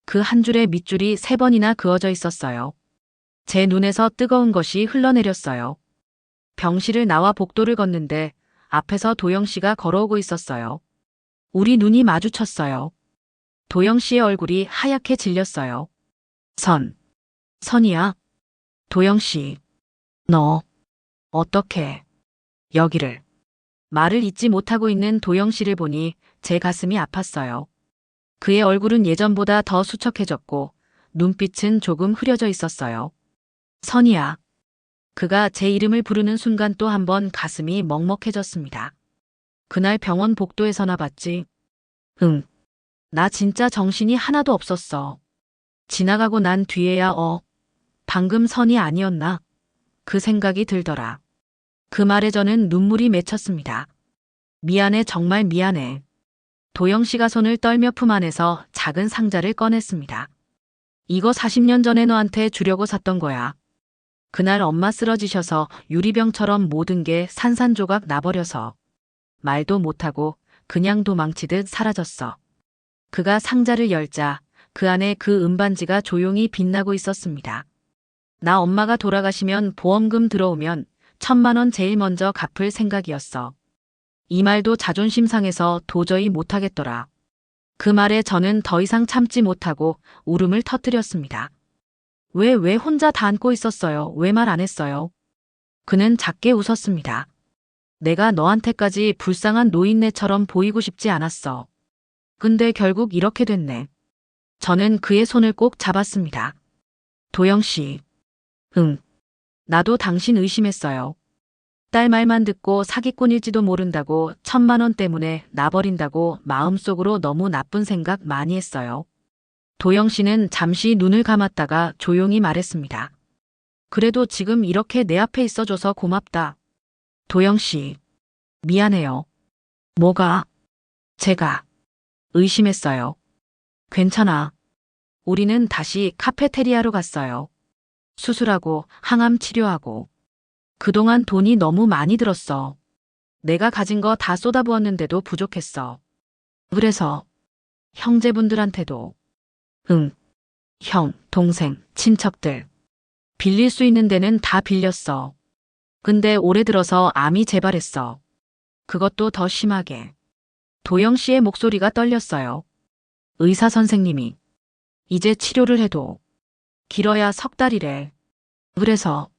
[SPEAKER 3] 그 한 줄에 밑줄이 3번이나 그어져 있었어요. 제 눈에서 뜨거운 것이 흘러내렸어요. 병실을 나와 복도를 걷는데 앞에서 도영 씨가 걸어오고 있었어요. 우리 눈이 마주쳤어요. 도영 씨의 얼굴이 하얗게 질렸어요. 선이야? 도영 씨, 너 어떻게 여기를? 말을 잇지 못하고 있는 도영 씨를 보니 제 가슴이 아팠어요. 그의 얼굴은 예전보다 더 수척해졌고 눈빛은 조금 흐려져 있었어요. 선이야. 그가 제 이름을 부르는 순간 또 한 번 가슴이 먹먹해졌습니다. 그날 병원 복도에서나 봤지? 응. 나 진짜 정신이 하나도 없었어. 지나가고 난 뒤에야 방금 선이 아니었나? 그 생각이 들더라. 그 말에 저는 눈물이 맺혔습니다. 미안해, 정말 미안해. 도영 씨가 손을 떨며 품 안에서 작은 상자를 꺼냈습니다. 이거 40년 전에 너한테 주려고 샀던 거야. 그날 엄마 쓰러지셔서 유리병처럼 모든 게 산산조각 나버려서 말도 못하고 그냥 도망치듯 사라졌어. 그가 상자를 열자 그 안에 그 은반지가 조용히 빛나고 있었습니다. 나 엄마가 돌아가시면 보험금 들어오면 1000만 원 제일 먼저 갚을 생각이었어. 이 말도 자존심 상해서 도저히 못하겠더라. 그 말에 저는 더 이상 참지 못하고 울음을 터뜨렸습니다. 왜 혼자 다 안고 있었어요? 왜 말 안 했어요? 그는 작게 웃었습니다. 내가 너한테까지 불쌍한 노인네처럼 보이고 싶지 않았어. 근데 결국 이렇게 됐네. 저는 그의 손을 꼭 잡았습니다. 도영 씨. 응. 나도 당신 의심했어요. 딸 말만 듣고 사기꾼일지도 모른다고 1000만 원 때문에 나버린다고 마음속으로 너무 나쁜 생각 많이 했어요. 도영 씨는 잠시 눈을 감았다가 조용히 말했습니다. 그래도 지금 이렇게 내 앞에 있어줘서 고맙다. 도영 씨, 미안해요. 뭐가? 제가 의심했어요. 괜찮아. 우리는 다시 카페테리아로 갔어요. 수술하고 항암 치료하고. 그동안 돈이 너무 많이 들었어. 내가 가진 거 다 쏟아부었는데도 부족했어. 그래서 형제분들한테도 응, 형, 동생, 친척들 빌릴 수 있는 데는 다 빌렸어. 근데 올해 들어서 암이 재발했어. 그것도 더 심하게. 도영 씨의 목소리가 떨렸어요. 의사 선생님이 이제 치료를 해도 길어야 석 달이래. 그래서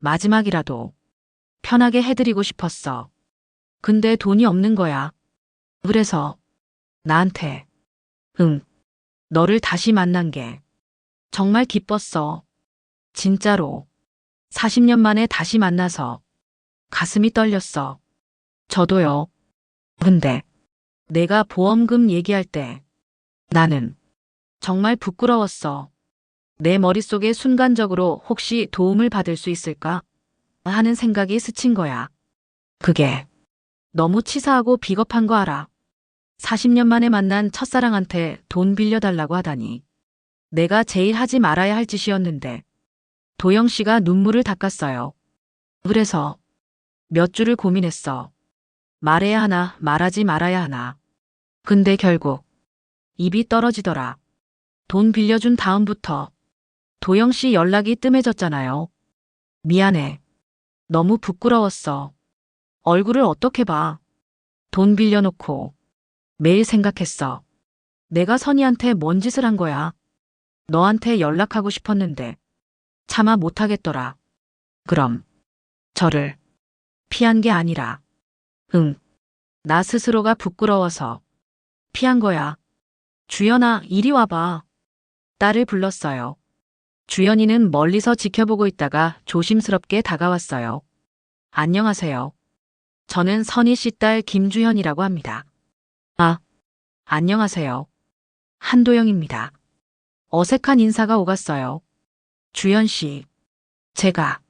[SPEAKER 3] 마지막이라도 편하게 해드리고 싶었어. 근데 돈이 없는 거야. 그래서 나한테 너를 다시 만난 게 정말 기뻤어. 진짜로. 40년 만에 다시 만나서 가슴이 떨렸어. 저도요. 근데 내가 보험금 얘기할 때 나는 정말 부끄러웠어. 내 머릿속에 순간적으로 혹시 도움을 받을 수 있을까? 하는 생각이 스친 거야. 그게 너무 치사하고 비겁한 거 알아. 40년 만에 만난 첫사랑한테 돈 빌려달라고 하다니. 내가 제일 하지 말아야 할 짓이었는데. 도영 씨가 눈물을 닦았어요. 그래서 몇 주를 고민했어. 말해야 하나, 말하지 말아야 하나. 근데 결국 입이 떨어지더라. 돈 빌려준 다음부터 도영 씨 연락이 뜸해졌잖아요. 미안해. 너무 부끄러웠어. 얼굴을 어떻게 봐. 돈 빌려놓고 매일 생각했어. 내가 선희한테 뭔 짓을 한 거야. 너한테 연락하고 싶었는데 차마 못하겠더라. 그럼 저를 피한 게 아니라 나 스스로가 부끄러워서 피한 거야. 주연아, 이리 와봐. 딸을 불렀어요. 주연이는 멀리서 지켜보고 있다가 조심스럽게 다가왔어요. 안녕하세요. 저는 선희 씨 딸 김주현이라고 합니다. 아, 안녕하세요. 한도영입니다. 어색한 인사가 오갔어요. 주연 씨, 제가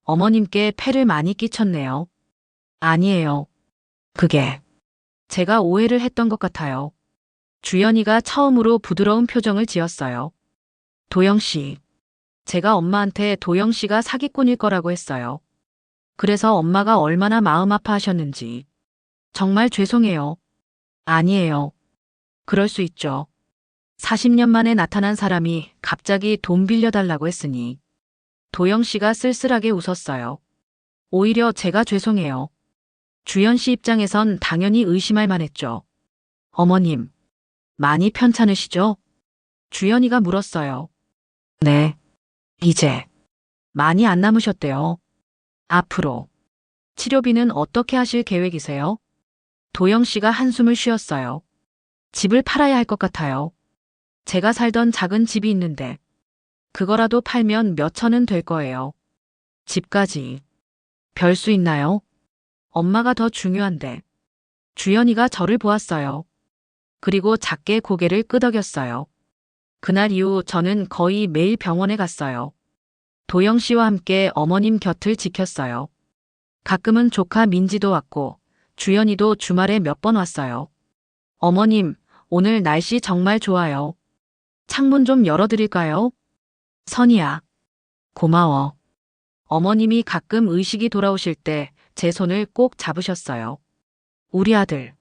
[SPEAKER 3] 어머님께 폐를 많이 끼쳤네요. 아니에요. 그게 제가 오해를 했던 것 같아요. 주연이가 처음으로 부드러운 표정을 지었어요. 도영 씨, 제가 엄마한테 도영 씨가 사기꾼일 거라고 했어요. 그래서 엄마가 얼마나 마음 아파하셨는지. 정말 죄송해요. 아니에요. 그럴 수 있죠. 40년 만에 나타난 사람이 갑자기 돈 빌려달라고 했으니. 도영 씨가 쓸쓸하게 웃었어요. 오히려 제가 죄송해요. 주연 씨 입장에선 당연히 의심할 만했죠. 어머님, 많이 편찮으시죠? 주연이가 물었어요. 네. 이제 많이 안 남으셨대요. 앞으로 치료비는 어떻게 하실 계획이세요? 도영 씨가 한숨을 쉬었어요. 집을 팔아야 할 것 같아요. 제가 살던 작은 집이 있는데 그거라도 팔면 몇 천은 될 거예요. 집까지 별 수 있나요? 엄마가 더 중요한데. 주연이가 저를 보았어요. 그리고 작게 고개를 끄덕였어요. 그날 이후 저는 거의 매일 병원에 갔어요. 도영 씨와 함께 어머님 곁을 지켰어요. 가끔은 조카 민지도 왔고 주연이도 주말에 몇 번 왔어요. 어머님, 오늘 날씨 정말 좋아요. 창문 좀 열어드릴까요? 선희야, 고마워. 어머님이 가끔 의식이 돌아오실 때 제 손을 꼭 잡으셨어요. 우리 아들,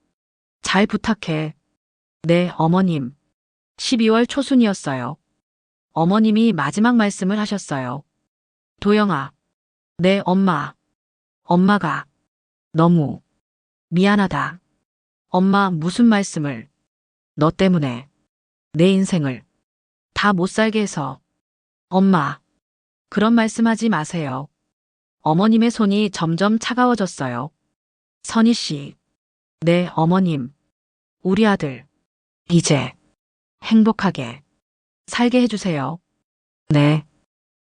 [SPEAKER 3] 잘 부탁해. 네, 어머님. 12월 초순이었어요. 어머님이 마지막 말씀을 하셨어요. 도영아. 네, 엄마. 엄마가 너무 미안하다. 엄마, 무슨 말씀을. 너 때문에 내 인생을 다 못 살게 해서. 엄마, 그런 말씀하지 마세요. 어머님의 손이 점점 차가워졌어요. 선희 씨. 네, 어머님. 우리 아들, 이제 행복하게 살게 해주세요. 네,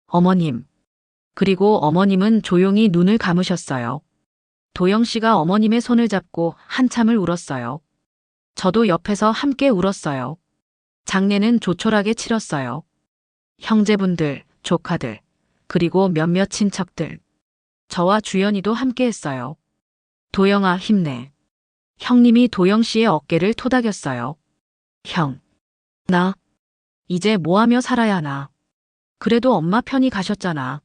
[SPEAKER 3] 어머님. 그리고 어머님은 조용히 눈을 감으셨어요. 도영 씨가 어머님의 손을 잡고 한참을 울었어요. 저도 옆에서 함께 울었어요. 장례는 조촐하게 치렀어요. 형제분들, 조카들, 그리고 몇몇 친척들. 저와 주연이도 함께 했어요. 도영아, 힘내. 형님이 도영 씨의 어깨를 토닥였어요. 형, 나 이제 뭐 하며 살아야 하나. 그래도 엄마 편히 가셨잖아.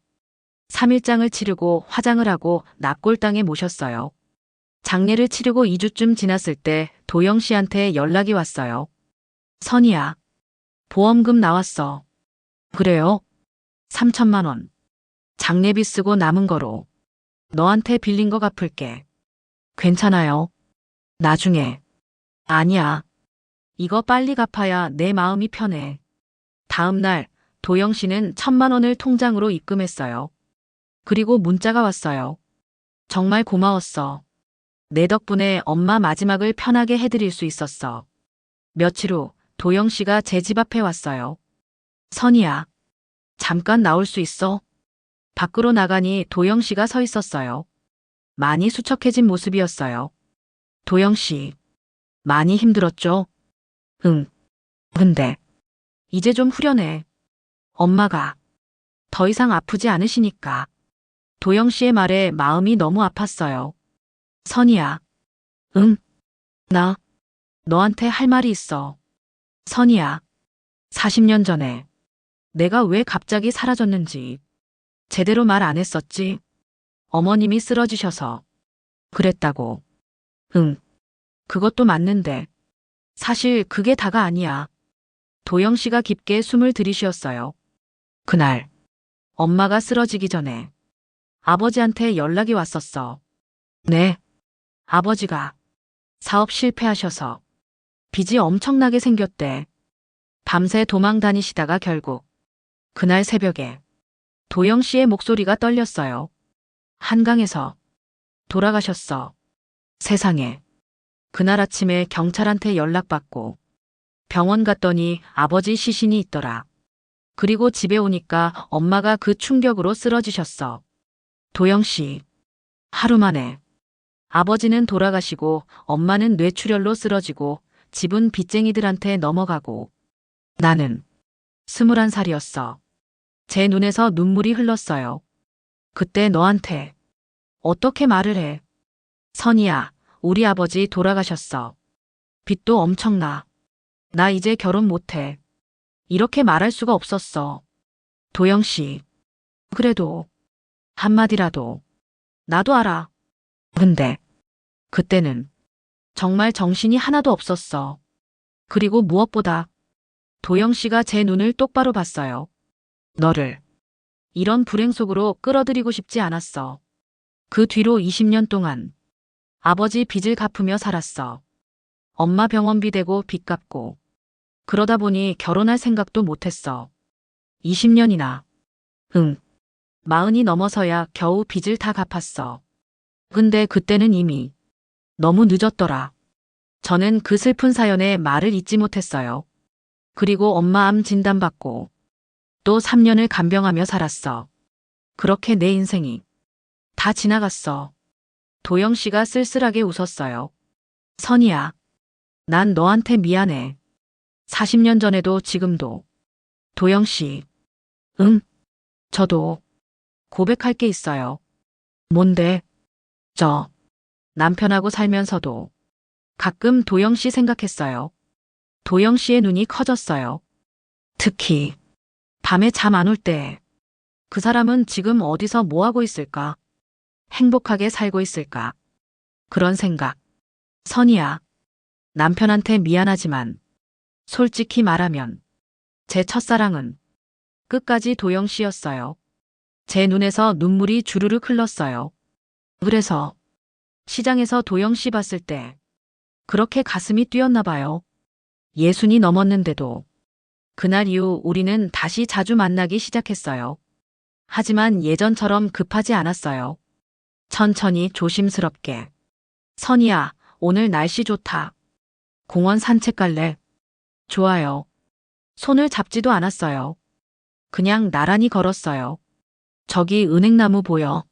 [SPEAKER 3] 3일장을 치르고 화장을 하고 납골당에 모셨어요. 장례를 치르고 2주쯤 지났을 때 도영 씨한테 연락이 왔어요. 선희야, 보험금 나왔어. 그래요? 3천만 원. 장례비 쓰고 남은 거로 너한테 빌린 거 갚을게. 괜찮아요. 나중에. 아니야. 이거 빨리 갚아야 내 마음이 편해. 다음 날 도영 씨는 1,000만 원을 통장으로 입금했어요. 그리고 문자가 왔어요. 정말 고마웠어. 내 덕분에 엄마 마지막을 편하게 해드릴 수 있었어. 며칠 후 도영 씨가 제 집 앞에 왔어요. 선희야, 잠깐 나올 수 있어? 밖으로 나가니 도영 씨가 서 있었어요. 많이 수척해진 모습이었어요. 도영 씨, 많이 힘들었죠? 응. 근데 이제 좀 후련해. 엄마가 더 이상 아프지 않으시니까. 도영 씨의 말에 마음이 너무 아팠어요. 선이야. 응? 나 너한테 할 말이 있어. 선이야. 40년 전에 내가 왜 갑자기 사라졌는지 제대로 말 안 했었지. 어머님이 쓰러지셔서 그랬다고. 응. 그것도 맞는데 사실 그게 다가 아니야. 도영 씨가 깊게 숨을 들이쉬었어요. 그날 엄마가 쓰러지기 전에 아버지한테 연락이 왔었어. 네. 아버지가 사업 실패하셔서 빚이 엄청나게 생겼대. 밤새 도망 다니시다가 결국 그날 새벽에 도영 씨의 목소리가 떨렸어요. 한강에서 돌아가셨어. 세상에. 그날 아침에 경찰한테 연락받고 병원 갔더니 아버지 시신이 있더라. 그리고 집에 오니까 엄마가 그 충격으로 쓰러지셨어. 도영 씨. 하루 만에 아버지는 돌아가시고 엄마는 뇌출혈로 쓰러지고 집은 빚쟁이들한테 넘어가고 나는 21살이었어. 제 눈에서 눈물이 흘렀어요. 그때 너한테 어떻게 말을 해? 선이야, 우리 아버지 돌아가셨어. 빚도 엄청나. 나 이제 결혼 못해. 이렇게 말할 수가 없었어. 도영 씨. 그래도 한마디라도. 나도 알아. 근데 그때는 정말 정신이 하나도 없었어. 그리고 무엇보다 도영 씨가 제 눈을 똑바로 봤어요. 너를 이런 불행 속으로 끌어들이고 싶지 않았어. 그 뒤로 20년 동안 아버지 빚을 갚으며 살았어. 엄마 병원비 대고 빚 갚고 그러다 보니 결혼할 생각도 못했어. 20년이나. 응. 40이 넘어서야 겨우 빚을 다 갚았어. 근데 그때는 이미 너무 늦었더라. 저는 그 슬픈 사연에 말을 잇지 못했어요. 그리고 엄마 암 진단받고 또 3년을 간병하며 살았어. 그렇게 내 인생이 다 지나갔어. 도영 씨가 쓸쓸하게 웃었어요. 선이야, 난 너한테 미안해. 40년 전에도 지금도. 도영 씨. 응? 저도 고백할 게 있어요. 뭔데? 저 남편하고 살면서도 가끔 도영 씨 생각했어요. 도영 씨의 눈이 커졌어요. 특히 밤에 잠 안 올 때 그 사람은 지금 어디서 뭐 하고 있을까? 행복하게 살고 있을까? 그런 생각. 선이야, 남편한테 미안하지만 솔직히 말하면 제 첫사랑은 끝까지 도영 씨였어요. 제 눈에서 눈물이 주르륵 흘렀어요. 그래서 시장에서 도영 씨 봤을 때 그렇게 가슴이 뛰었나 봐요. 60이 넘었는데도 그날 이후 우리는 다시 자주 만나기 시작했어요. 하지만 예전처럼 급하지 않았어요. 천천히 조심스럽게. 선이야, 오늘 날씨 좋다. 공원 산책 갈래? 좋아요. 손을 잡지도 않았어요. 그냥 나란히 걸었어요. 저기 은행나무 보여?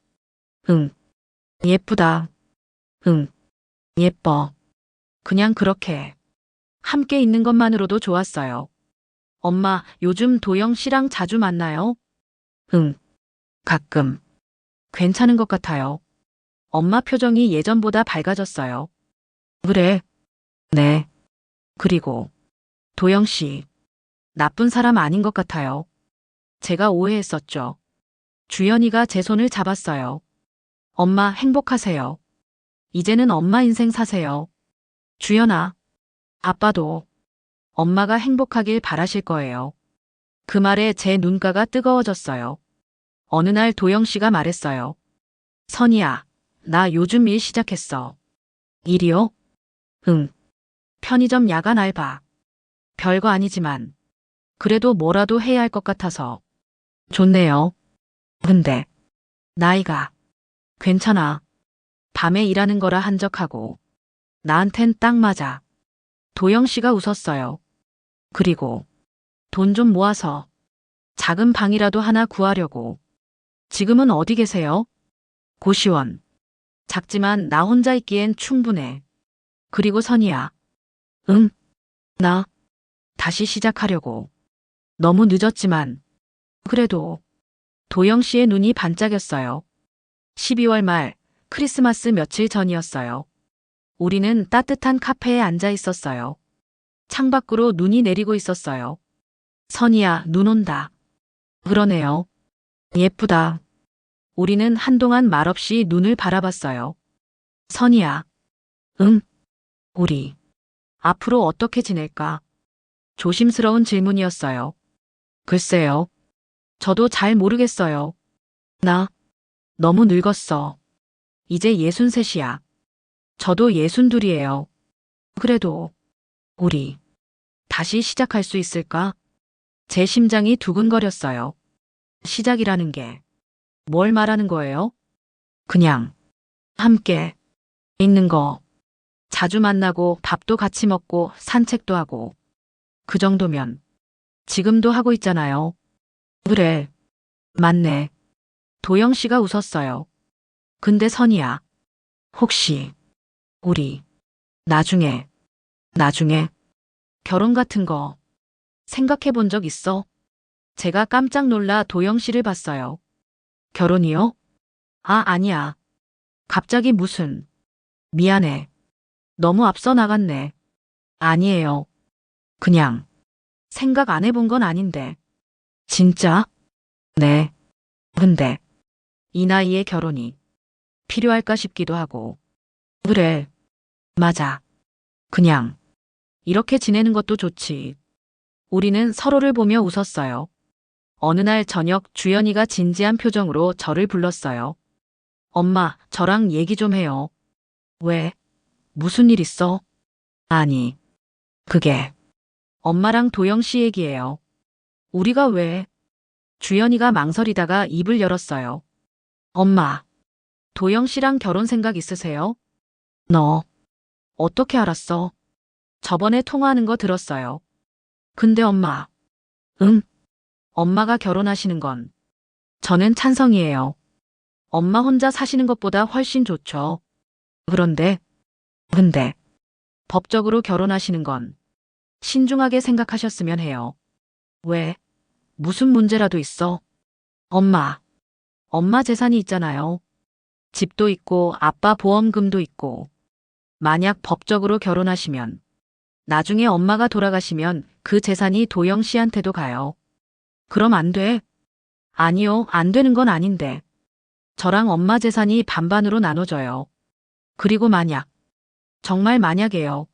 [SPEAKER 3] 응. 예쁘다. 응. 예뻐. 그냥 그렇게 함께 있는 것만으로도 좋았어요. 엄마, 요즘 도영 씨랑 자주 만나요? 응. 가끔. 괜찮은 것 같아요. 엄마 표정이 예전보다 밝아졌어요. 그래. 네. 그리고 도영 씨, 나쁜 사람 아닌 것 같아요. 제가 오해했었죠. 주연이가 제 손을 잡았어요. 엄마 행복하세요. 이제는 엄마 인생 사세요. 주연아, 아빠도 엄마가 행복하길 바라실 거예요. 그 말에 제 눈가가 뜨거워졌어요. 어느 날 도영 씨가 말했어요. 선이야, 나 요즘 일 시작했어. 일이요? 응. 편의점 야간 알바. 별거 아니지만 그래도 뭐라도 해야 할 것 같아서. 좋네요. 근데 나이가 괜찮아. 밤에 일하는 거라 한적하고 나한텐 딱 맞아. 도영 씨가 웃었어요. 그리고 돈 좀 모아서 작은 방이라도 하나 구하려고. 지금은 어디 계세요? 고시원. 작지만 나 혼자 있기엔 충분해. 그리고 선이야. 응? 나 다시 시작하려고. 너무 늦었지만 그래도. 도영 씨의 눈이 반짝였어요. 12월 말 크리스마스 며칠 전이었어요. 우리는 따뜻한 카페에 앉아 있었어요. 창밖으로 눈이 내리고 있었어요. 선이야, 눈 온다. 그러네요. 예쁘다. 우리는 한동안 말없이 눈을 바라봤어요. 선이야. 응? 우리 앞으로 어떻게 지낼까? 조심스러운 질문이었어요. 글쎄요. 저도 잘 모르겠어요. 나 너무 늙었어. 이제 63이야. 저도 62이에요. 그래도 우리 다시 시작할 수 있을까? 제 심장이 두근거렸어요. 시작이라는 게 뭘 말하는 거예요? 그냥 함께 있는 거. 자주 만나고 밥도 같이 먹고 산책도 하고. 그 정도면 지금도 하고 있잖아요. 그래. 맞네. 도영 씨가 웃었어요. 근데 선이야. 혹시 우리 나중에 결혼 같은 거 생각해 본 적 있어? 제가 깜짝 놀라 도영 씨를 봤어요. 결혼이요? 아, 아니야. 갑자기 무슨. 미안해. 너무 앞서 나갔네. 아니에요. 그냥 생각 안 해본 건 아닌데. 진짜? 네. 근데 이 나이에 결혼이 필요할까 싶기도 하고. 그래. 맞아. 그냥 이렇게 지내는 것도 좋지. 우리는 서로를 보며 웃었어요. 어느 날 저녁 주연이가 진지한 표정으로 저를 불렀어요. 엄마, 저랑 얘기 좀 해요. 왜? 무슨 일 있어? 아니, 그게 엄마랑 도영 씨 얘기예요. 우리가 왜? 주연이가 망설이다가 입을 열었어요. 엄마, 도영 씨랑 결혼 생각 있으세요? 너 어떻게 알았어? 저번에 통화하는 거 들었어요. 근데 엄마, 응? 엄마가 결혼하시는 건 저는 찬성이에요. 엄마 혼자 사시는 것보다 훨씬 좋죠. 그런데, 근데 법적으로 결혼하시는 건 신중하게 생각하셨으면 해요. 왜? 무슨 문제라도 있어? 엄마 재산이 있잖아요. 집도 있고 아빠 보험금도 있고. 만약 법적으로 결혼하시면 나중에 엄마가 돌아가시면 그 재산이 도영 씨한테도 가요. 그럼 안 돼? 아니요, 안 되는 건 아닌데. 저랑 엄마 재산이 반반으로 나눠져요. 그리고 만약, 정말 만약에요.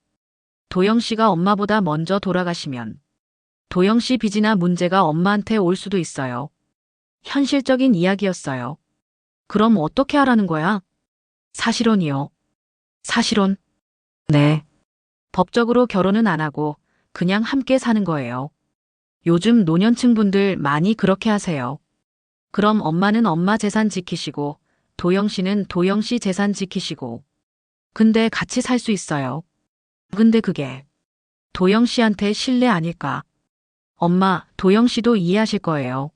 [SPEAKER 3] 도영 씨가 엄마보다 먼저 돌아가시면 도영 씨 빚이나 문제가 엄마한테 올 수도 있어요. 현실적인 이야기였어요. 그럼 어떻게 하라는 거야? 사실혼이요. 사실혼? 네. 법적으로 결혼은 안 하고 그냥 함께 사는 거예요. 요즘 노년층 분들 많이 그렇게 하세요. 그럼 엄마는 엄마 재산 지키시고 도영 씨는 도영 씨 재산 지키시고. 근데 같이 살 수 있어요. 근데 그게 도영 씨한테 신뢰 아닐까? 엄마, 도영 씨도 이해하실 거예요.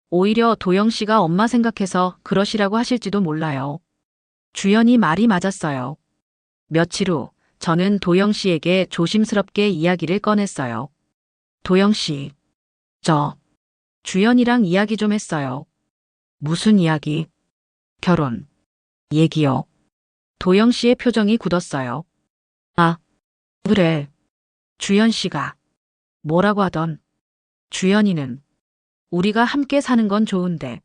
[SPEAKER 3] 오히려 도영 씨가 엄마 생각해서 그러시라고 하실지도 몰라요. 주연이 말이 맞았어요. 며칠 후 저는 도영 씨에게 조심스럽게 이야기를 꺼냈어요. 도영 씨, 저 주연이랑 이야기 좀 했어요. 무슨 이야기? 결혼. 얘기요. 도영 씨의 표정이 굳었어요. 아, 그래. 주연 씨가 뭐라고 하던. 주연이는 우리가 함께 사는 건 좋은데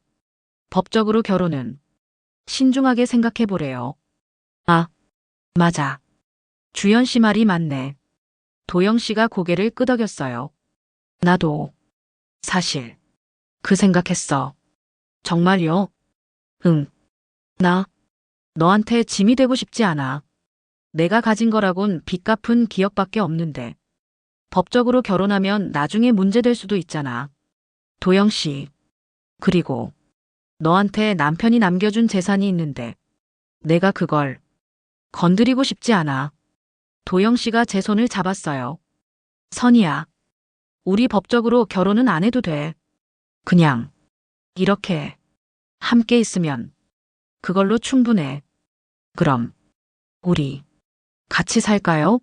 [SPEAKER 3] 법적으로 결혼은 신중하게 생각해 보래요. 아, 맞아. 주연 씨 말이 맞네. 도영 씨가 고개를 끄덕였어요. 나도 사실 그 생각했어. 정말요? 응. 나 너한테 짐이 되고 싶지 않아. 내가 가진 거라곤 빚 갚은 기억밖에 없는데. 법적으로 결혼하면 나중에 문제될 수도 있잖아. 도영 씨. 그리고 너한테 남편이 남겨준 재산이 있는데 내가 그걸 건드리고 싶지 않아. 도영 씨가 제 손을 잡았어요. 선이야. 우리 법적으로 결혼은 안 해도 돼. 그냥 이렇게 함께 있으면 그걸로 충분해. 그럼 우리 같이 살까요?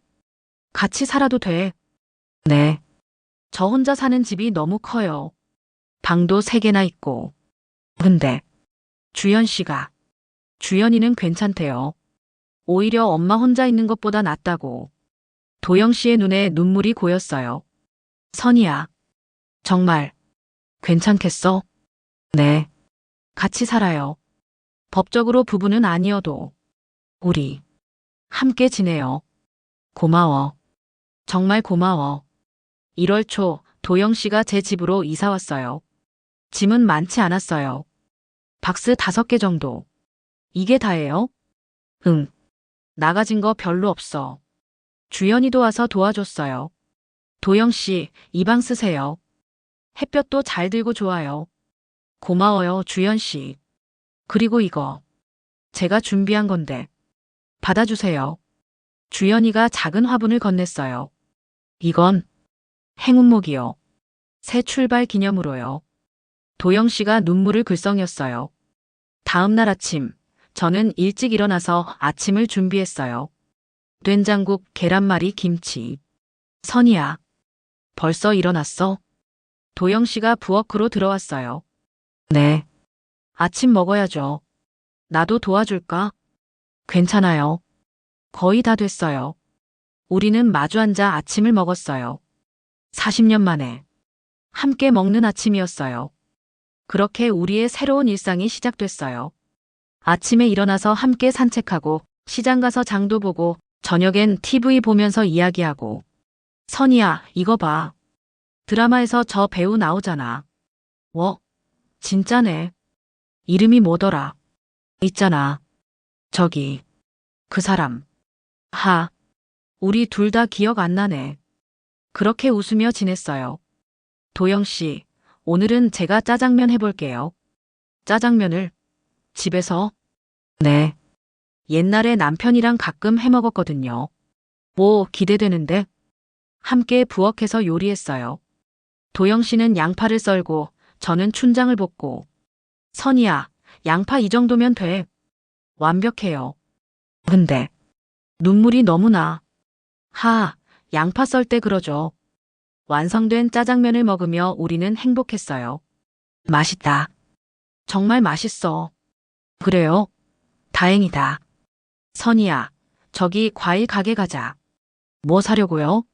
[SPEAKER 3] 같이 살아도 돼. 네. 저 혼자 사는 집이 너무 커요. 방도 3개나 있고. 근데 주연 씨가 주연이는 괜찮대요. 오히려 엄마 혼자 있는 것보다 낫다고. 도영 씨의 눈에 눈물이 고였어요. 선이야. 정말 괜찮겠어? 네. 같이 살아요. 법적으로 부부는 아니어도 우리 함께 지내요. 고마워. 정말 고마워. 1월 초 도영 씨가 제 집으로 이사 왔어요. 짐은 많지 않았어요. 박스 5개 정도. 이게 다예요? 응. 나가진 거 별로 없어. 주연이도 와서 도와줬어요. 도영 씨, 이 방 쓰세요. 햇볕도 잘 들고 좋아요. 고마워요, 주연 씨. 그리고 이거. 제가 준비한 건데. 받아주세요. 주연이가 작은 화분을 건넸어요. 이건 행운목이요. 새 출발 기념으로요. 도영 씨가 눈물을 글썽였어요. 다음 날 아침, 저는 일찍 일어나서 아침을 준비했어요. 된장국, 계란말이, 김치. 선이야. 벌써 일어났어? 도영 씨가 부엌으로 들어왔어요. 네. 아침 먹어야죠. 나도 도와줄까? 괜찮아요. 거의 다 됐어요. 우리는 마주 앉아 아침을 먹었어요. 40년 만에 함께 먹는 아침이었어요. 그렇게 우리의 새로운 일상이 시작됐어요. 아침에 일어나서 함께 산책하고 시장 가서 장도 보고 저녁엔 TV 보면서 이야기하고. 선이야, 이거 봐. 드라마에서 저 배우 나오잖아. 진짜네. 이름이 뭐더라? 있잖아. 저기. 그 사람. 우리 둘 다 기억 안 나네. 그렇게 웃으며 지냈어요. 도영 씨, 오늘은 제가 짜장면 해볼게요. 짜장면을? 집에서? 네. 옛날에 남편이랑 가끔 해 먹었거든요. 기대되는데? 함께 부엌에서 요리했어요. 도영 씨는 양파를 썰고 저는 춘장을 볶고. 선이야, 양파 이 정도면 돼. 완벽해요. 근데 눈물이 너무 나. 양파 썰 때 그러죠. 완성된 짜장면을 먹으며 우리는 행복했어요. 맛있다. 정말 맛있어. 그래요? 다행이다. 선이야, 저기 과일 가게 가자. 뭐 사려고요?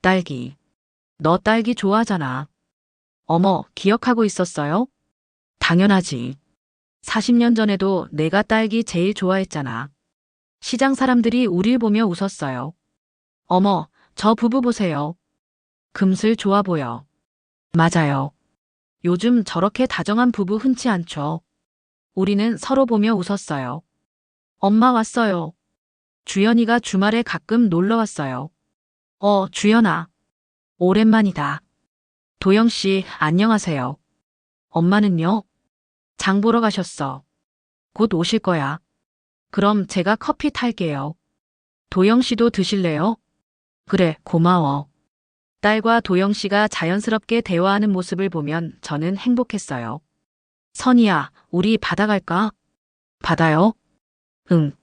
[SPEAKER 3] 딸기. 너 딸기 좋아하잖아. 어머, 기억하고 있었어요? 당연하지. 40년 전에도 내가 딸기 제일 좋아했잖아. 시장 사람들이 우릴 보며 웃었어요. 어머, 저 부부 보세요. 금슬 좋아 보여. 맞아요. 요즘 저렇게 다정한 부부 흔치 않죠. 우리는 서로 보며 웃었어요. 엄마 왔어요. 주연이가 주말에 가끔 놀러 왔어요. 주연아. 오랜만이다. 도영 씨, 안녕하세요. 엄마는요? 장 보러 가셨어. 곧 오실 거야. 그럼 제가 커피 탈게요. 도영 씨도 드실래요? 그래, 고마워. 딸과 도영 씨가 자연스럽게 대화하는 모습을 보면 저는 행복했어요. 선이야, 우리 바다 갈까? 바다요? 응.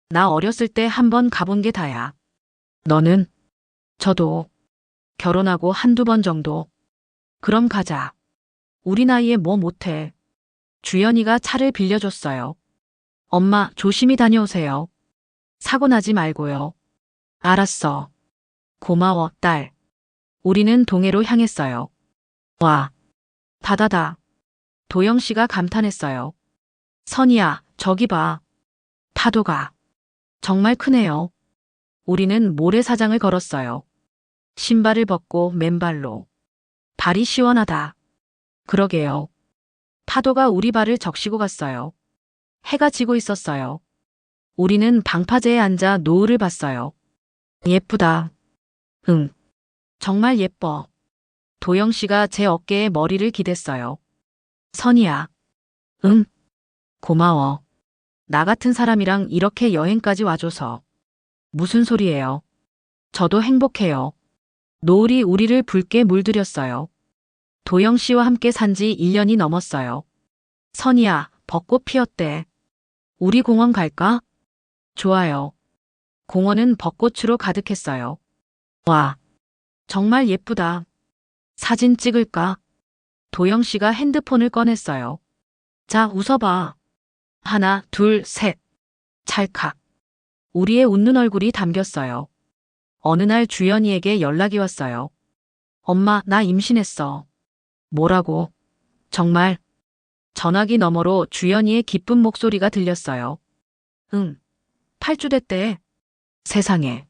[SPEAKER 3] 나 어렸을 때 한번 가본 게 다야. 너는? 저도. 결혼하고 한두 번 정도. 그럼 가자. 우리 나이에 뭐 못해. 주연이가 차를 빌려줬어요. 엄마, 조심히 다녀오세요. 사고 나지 말고요. 알았어. 고마워, 딸. 우리는 동해로 향했어요. 와, 바다다. 도영 씨가 감탄했어요. 선이야, 저기 봐. 파도가 정말 크네요. 우리는 모래사장을 걸었어요. 신발을 벗고 맨발로. 발이 시원하다. 그러게요. 파도가 우리 발을 적시고 갔어요. 해가 지고 있었어요. 우리는 방파제에 앉아 노을을 봤어요. 예쁘다. 응. 정말 예뻐. 도영 씨가 제 어깨에 머리를 기댔어요. 선이야. 응. 고마워. 나 같은 사람이랑 이렇게 여행까지 와줘서. 무슨 소리예요. 저도 행복해요. 노을이 우리를 붉게 물들였어요. 도영 씨와 함께 산 지 1년이 넘었어요. 선이야, 벚꽃 피었대. 우리 공원 갈까? 좋아요. 공원은 벚꽃으로 가득했어요. 와, 정말 예쁘다. 사진 찍을까? 도영 씨가 핸드폰을 꺼냈어요. 자, 웃어봐. 하나, 둘, 셋. 찰칵. 우리의 웃는 얼굴이 담겼어요. 어느 날 주연이에게 연락이 왔어요. 엄마, 나 임신했어. 뭐라고? 정말? 전화기 너머로 주연이의 기쁜 목소리가 들렸어요. 응. 8주 됐대. 세상에.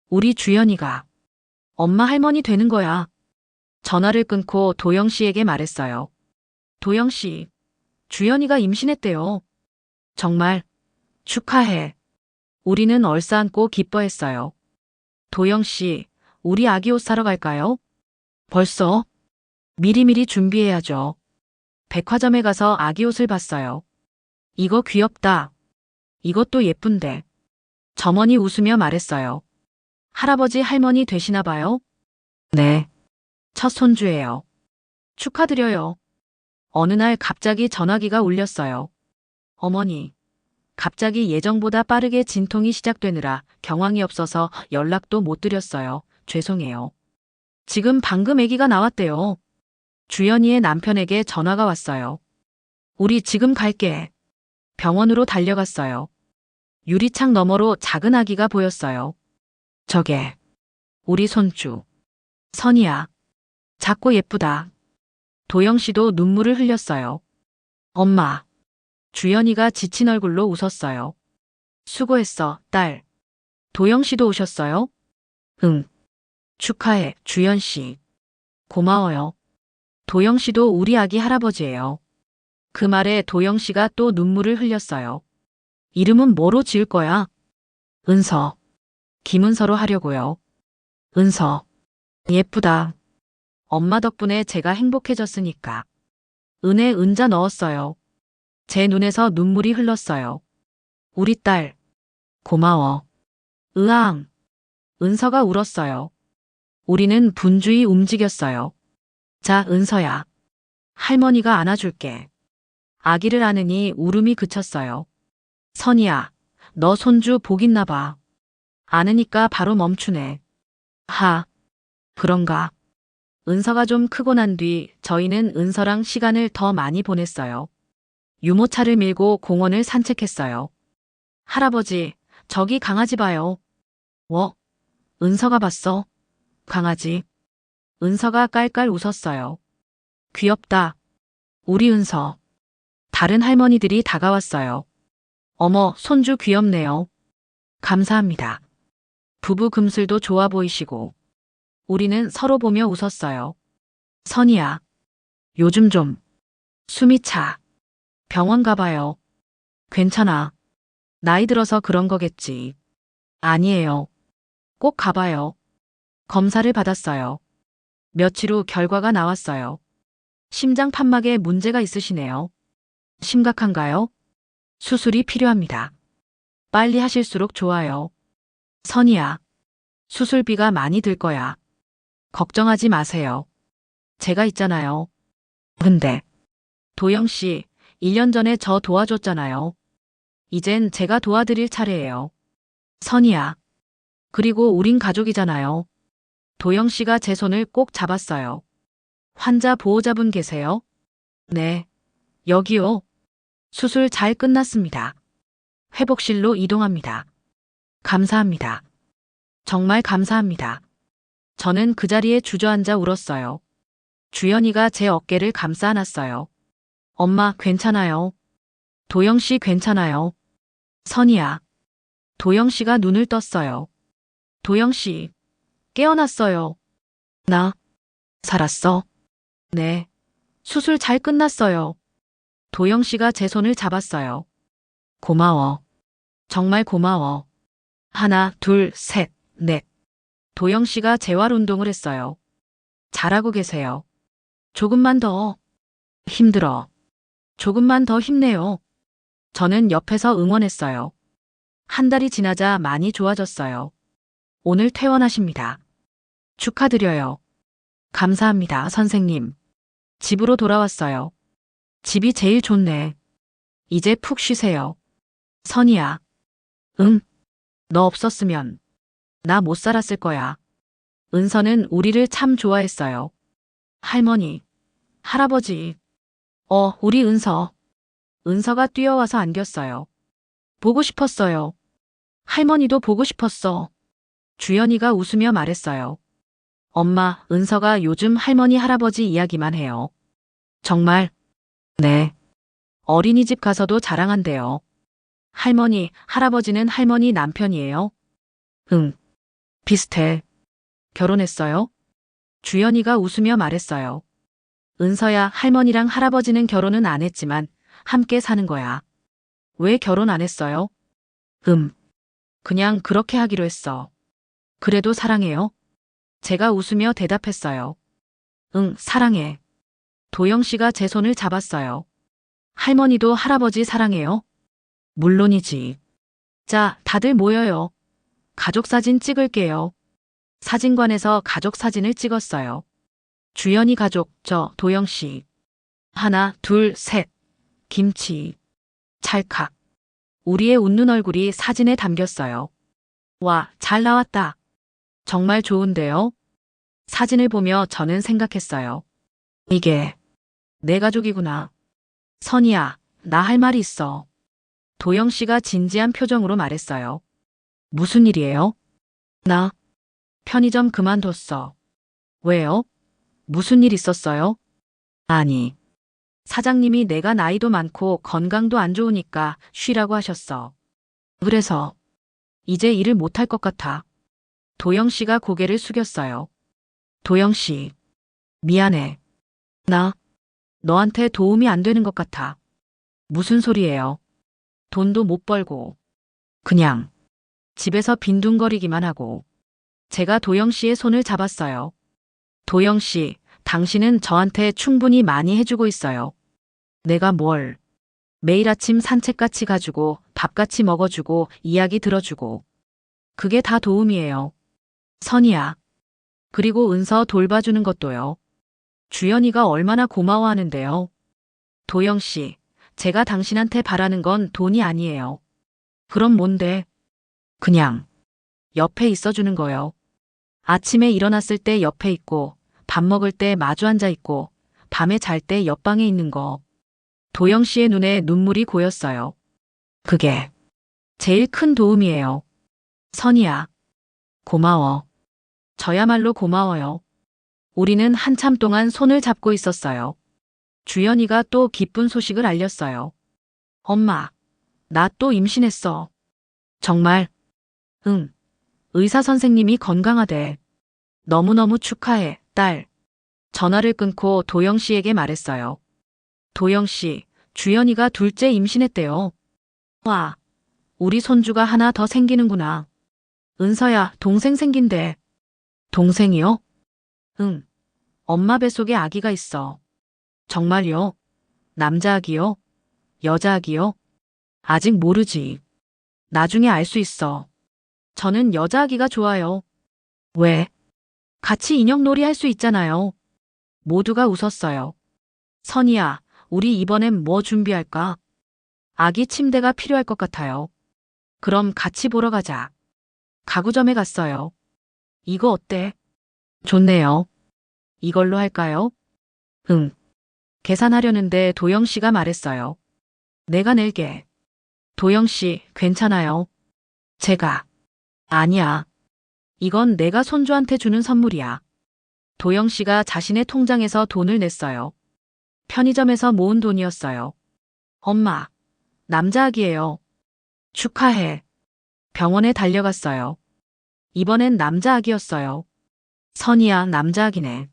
[SPEAKER 3] 우리 주연이가 엄마 할머니 되는 거야. 전화를 끊고 도영 씨에게 말했어요. 도영 씨, 주연이가 임신했대요. 정말 축하해. 우리는 얼싸안고 기뻐했어요. 도영 씨, 우리 아기 옷 사러 갈까요? 벌써? 미리미리 준비해야죠. 백화점에 가서 아기 옷을 봤어요. 이거 귀엽다. 이것도 예쁜데. 점원이 웃으며 말했어요. 할아버지 할머니 되시나 봐요? 네. 첫 손주예요. 축하드려요. 어느 날 갑자기 전화기가 울렸어요. 어머니. 갑자기 예정보다 빠르게 진통이 시작되느라 경황이 없어서 연락도 못 드렸어요. 죄송해요. 지금 방금 아기가 나왔대요. 주연이의 남편에게 전화가 왔어요. 우리 지금 갈게. 병원으로 달려갔어요. 유리창 너머로 작은 아기가 보였어요. 저게 우리 손주. 선이야. 작고 예쁘다. 도영 씨도 눈물을 흘렸어요. 엄마. 주연이가 지친 얼굴로 웃었어요. 수고했어, 딸. 도영 씨도 오셨어요? 응. 축하해, 주연 씨. 고마워요. 도영 씨도 우리 아기 할아버지예요. 그 말에 도영 씨가 또 눈물을 흘렸어요. 이름은 뭐로 지을 거야? 은서. 김은서로 하려고요. 은서. 예쁘다. 엄마 덕분에 제가 행복해졌으니까. 은에 은자 넣었어요. 제 눈에서 눈물이 흘렀어요. 우리 딸. 고마워. 으앙. 은서가 울었어요. 우리는 분주히 움직였어요. 자, 은서야. 할머니가 안아줄게. 아기를 안으니 울음이 그쳤어요. 선이야, 너 손주 복 있나 봐. 안으니까 바로 멈추네. 하, 그런가. 은서가 좀 크고 난 뒤 저희는 은서랑 시간을 더 많이 보냈어요. 유모차를 밀고 공원을 산책했어요. 할아버지, 저기 강아지 봐요. 은서가 봤어. 강아지. 은서가 깔깔 웃었어요. 귀엽다. 우리 은서. 다른 할머니들이 다가왔어요. 어머, 손주 귀엽네요. 감사합니다. 부부 금슬도 좋아 보이시고. 우리는 서로 보며 웃었어요. 선이야. 요즘 좀 숨이 차. 병원 가봐요. 괜찮아. 나이 들어서 그런 거겠지. 아니에요. 꼭 가봐요. 검사를 받았어요. 며칠 후 결과가 나왔어요. 심장 판막에 문제가 있으시네요. 심각한가요? 수술이 필요합니다. 빨리 하실수록 좋아요. 선이야. 수술비가 많이 들 거야. 걱정하지 마세요. 제가 있잖아요. 근데 도영 씨, 1년 전에 저 도와줬잖아요. 이젠 제가 도와드릴 차례예요. 선이야. 그리고 우린 가족이잖아요. 도영 씨가 제 손을 꼭 잡았어요. 환자 보호자분 계세요? 네. 여기요. 수술 잘 끝났습니다. 회복실로 이동합니다. 감사합니다. 정말 감사합니다. 저는 그 자리에 주저앉아 울었어요. 주연이가 제 어깨를 감싸 안았어요. 엄마, 괜찮아요. 도영 씨 괜찮아요. 선이야. 도영 씨가 눈을 떴어요. 도영 씨, 깨어났어요. 나 살았어? 네. 수술 잘 끝났어요. 도영 씨가 제 손을 잡았어요. 고마워. 정말 고마워. 하나, 둘, 셋, 넷. 도영 씨가 재활 운동을 했어요. 잘하고 계세요. 조금만 더. 힘들어. 조금만 더 힘내요. 저는 옆에서 응원했어요. 한 달이 지나자 많이 좋아졌어요. 오늘 퇴원하십니다. 축하드려요. 감사합니다, 선생님. 집으로 돌아왔어요. 집이 제일 좋네. 이제 푹 쉬세요. 선이야. 응. 너 없었으면 나 못 살았을 거야. 은서는 우리를 참 좋아했어요. 할머니, 할아버지. 우리 은서. 은서가 뛰어와서 안겼어요. 보고 싶었어요. 할머니도 보고 싶었어. 주연이가 웃으며 말했어요. 엄마, 은서가 요즘 할머니 할아버지 이야기만 해요. 정말? 네. 어린이집 가서도 자랑한대요. 할머니, 할아버지는 할머니 남편이에요? 응. 비슷해. 결혼했어요? 주연이가 웃으며 말했어요. 은서야, 할머니랑 할아버지는 결혼은 안 했지만 함께 사는 거야. 왜 결혼 안 했어요? 그냥 그렇게 하기로 했어. 그래도 사랑해요? 제가 웃으며 대답했어요. 응, 사랑해. 도영 씨가 제 손을 잡았어요. 할머니도 할아버지 사랑해요? 물론이지. 자, 다들 모여요. 가족 사진 찍을게요. 사진관에서 가족 사진을 찍었어요. 주연이 가족, 저, 도영 씨. 하나, 둘, 셋. 김치. 찰칵. 우리의 웃는 얼굴이 사진에 담겼어요. 와, 잘 나왔다. 정말 좋은데요? 사진을 보며 저는 생각했어요. 이게 내 가족이구나. 선이야, 나 할 말이 있어. 도영 씨가 진지한 표정으로 말했어요. 무슨 일이에요? 나 편의점 그만뒀어. 왜요? 무슨 일 있었어요? 아니, 사장님이 내가 나이도 많고 건강도 안 좋으니까 쉬라고 하셨어. 그래서 이제 일을 못할 것 같아. 도영 씨가 고개를 숙였어요. 도영 씨, 미안해. 나 너한테 도움이 안 되는 것 같아. 무슨 소리예요? 돈도 못 벌고 그냥 집에서 빈둥거리기만 하고. 제가 도영 씨의 손을 잡았어요. 도영 씨, 당신은 저한테 충분히 많이 해주고 있어요. 내가 뭘? 매일 아침 산책같이 가주고 밥같이 먹어주고 이야기 들어주고. 그게 다 도움이에요. 선이야. 그리고 은서 돌봐주는 것도요. 주연이가 얼마나 고마워하는데요. 도영 씨, 제가 당신한테 바라는 건 돈이 아니에요. 그럼 뭔데? 그냥 옆에 있어주는 거요. 아침에 일어났을 때 옆에 있고, 밥 먹을 때 마주 앉아 있고, 밤에 잘 때 옆방에 있는 거. 도영 씨의 눈에 눈물이 고였어요. 그게 제일 큰 도움이에요. 선이야. 고마워. 저야말로 고마워요. 우리는 한참 동안 손을 잡고 있었어요. 주연이가 또 기쁜 소식을 알렸어요. 엄마, 나 또 임신했어. 정말? 응. 의사 선생님이 건강하대. 너무너무 축하해, 딸. 전화를 끊고 도영 씨에게 말했어요. 도영 씨, 주연이가 둘째 임신했대요. 와, 우리 손주가 하나 더 생기는구나. 은서야, 동생 생긴대. 동생이요? 응. 엄마 뱃속에 아기가 있어. 정말요? 남자 아기요? 여자 아기요? 아직 모르지. 나중에 알 수 있어. 저는 여자 아기가 좋아요. 왜? 같이 인형놀이 할 수 있잖아요. 모두가 웃었어요. 선이야, 우리 이번엔 뭐 준비할까? 아기 침대가 필요할 것 같아요. 그럼 같이 보러 가자. 가구점에 갔어요. 이거 어때? 좋네요. 이걸로 할까요? 응. 계산하려는데 도영 씨가 말했어요. 내가 낼게. 도영 씨, 괜찮아요. 제가. 아니야. 이건 내가 손주한테 주는 선물이야. 도영 씨가 자신의 통장에서 돈을 냈어요. 편의점에서 모은 돈이었어요. 엄마, 남자 아기예요. 축하해. 병원에 달려갔어요. 이번엔 남자 아기였어요. 선이야, 남자 아기네.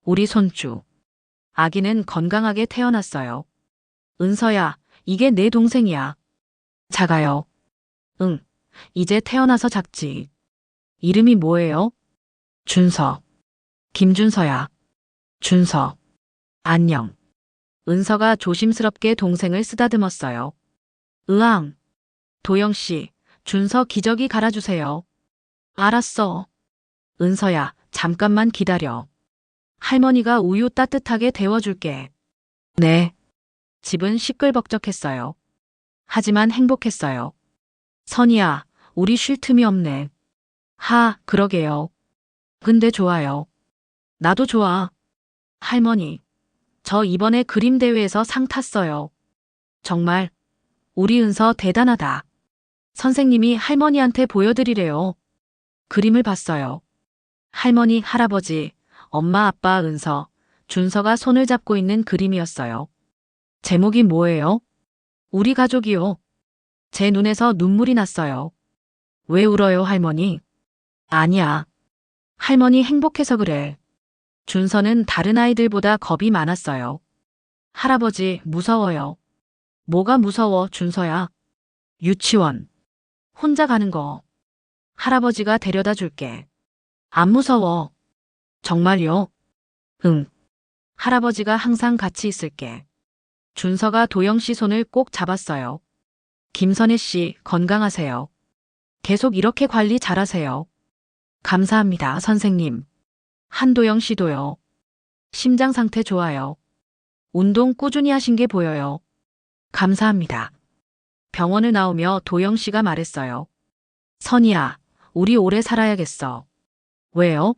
[SPEAKER 3] 우리 손주. 아기는 건강하게 태어났어요. 은서야, 이게 내 동생이야. 작아요. 응, 이제 태어나서 작지. 이름이 뭐예요? 준서. 김준서야. 준서. 안녕. 은서가 조심스럽게 동생을 쓰다듬었어요. 으앙. 도영 씨, 준서 기저귀 갈아주세요. 알았어. 은서야, 잠깐만 기다려. 할머니가 우유 따뜻하게 데워줄게. 네. 집은 시끌벅적했어요. 하지만 행복했어요. 선이야, 우리 쉴 틈이 없네. 그러게요. 근데 좋아요. 나도 좋아. 할머니, 저 이번에 그림 대회에서 상 탔어요. 정말 우리 은서 대단하다. 선생님이 할머니한테 보여드리래요. 그림을 봤어요. 할머니, 할아버지, 엄마, 아빠, 은서, 준서가 손을 잡고 있는 그림이었어요. 제목이 뭐예요? 우리 가족이요. 제 눈에서 눈물이 났어요. 왜 울어요, 할머니? 아니야. 할머니 행복해서 그래. 준서는 다른 아이들보다 겁이 많았어요. 할아버지, 무서워요. 뭐가 무서워, 준서야? 유치원. 혼자 가는 거. 할아버지가 데려다 줄게. 안 무서워. 정말요? 응. 할아버지가 항상 같이 있을게. 준서가 도영 씨 손을 꼭 잡았어요. 김선혜 씨, 건강하세요. 계속 이렇게 관리 잘하세요. 감사합니다, 선생님. 한도영 씨도요. 심장 상태 좋아요. 운동 꾸준히 하신 게 보여요. 감사합니다. 병원을 나오며 도영 씨가 말했어요. 선이야, 우리 오래 살아야겠어. 왜요?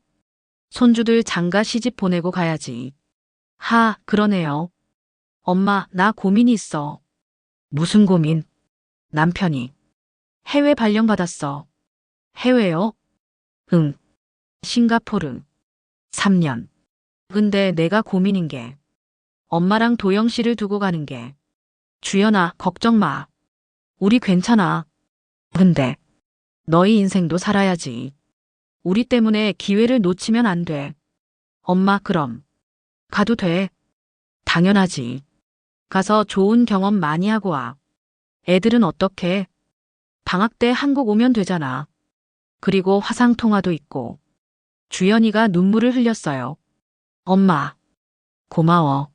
[SPEAKER 3] 손주들 장가 시집 보내고 가야지. 그러네요. 엄마, 나 고민이 있어. 무슨 고민? 남편이 해외 발령 받았어. 해외요? 응. 싱가포르. 3년. 근데 내가 고민인 게 엄마랑 도영 씨를 두고 가는 게. 주연아, 걱정 마. 우리 괜찮아. 근데 너희 인생도 살아야지. 우리 때문에 기회를 놓치면 안 돼. 엄마, 그럼 가도 돼? 당연하지. 가서 좋은 경험 많이 하고 와. 애들은 어떻게? 방학 때 한국 오면 되잖아. 그리고 화상통화도 있고. 주연이가 눈물을 흘렸어요. 엄마, 고마워.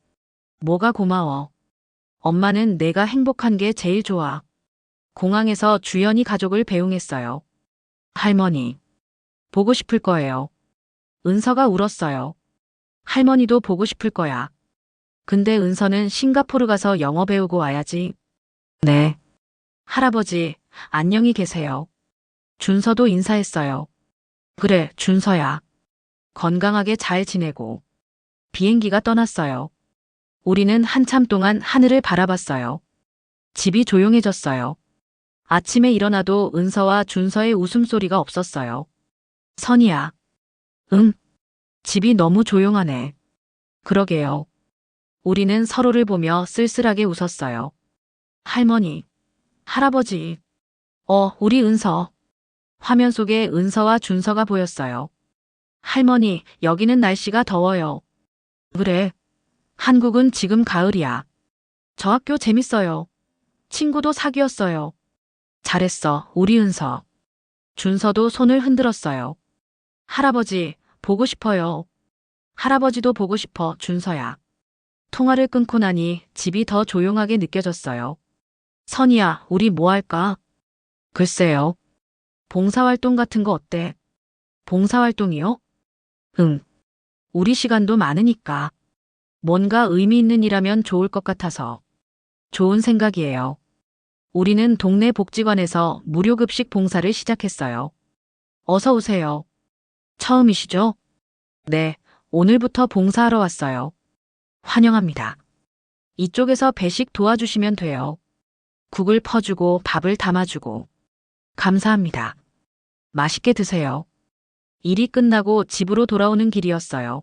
[SPEAKER 3] 뭐가 고마워? 엄마는 내가 행복한 게 제일 좋아. 공항에서 주연이 가족을 배웅했어요. 할머니, 보고 싶을 거예요. 은서가 울었어요. 할머니도 보고 싶을 거야. 근데 은서는 싱가포르 가서 영어 배우고 와야지. 네. 할아버지, 안녕히 계세요. 준서도 인사했어요. 그래, 준서야. 건강하게 잘 지내고. 비행기가 떠났어요. 우리는 한참 동안 하늘을 바라봤어요. 집이 조용해졌어요. 아침에 일어나도 은서와 준서의 웃음소리가 없었어요. 선이야. 응? 집이 너무 조용하네. 그러게요. 우리는 서로를 보며 쓸쓸하게 웃었어요. 할머니, 할아버지, 우리 은서. 화면 속에 은서와 준서가 보였어요. 할머니, 여기는 날씨가 더워요. 그래. 한국은 지금 가을이야. 저 학교 재밌어요. 친구도 사귀었어요. 잘했어, 우리 은서. 준서도 손을 흔들었어요. 할아버지, 보고 싶어요. 할아버지도 보고 싶어, 준서야. 통화를 끊고 나니 집이 더 조용하게 느껴졌어요. 선이야, 우리 뭐 할까? 글쎄요. 봉사활동 같은 거 어때? 봉사활동이요? 응. 우리 시간도 많으니까. 뭔가 의미 있는 일하면 좋을 것 같아서. 좋은 생각이에요. 우리는 동네 복지관에서 무료 급식 봉사를 시작했어요. 어서 오세요. 처음이시죠? 네, 오늘부터 봉사하러 왔어요. 환영합니다. 이쪽에서 배식 도와주시면 돼요. 국을 퍼주고 밥을 담아주고. 감사합니다. 맛있게 드세요. 일이 끝나고 집으로 돌아오는 길이었어요.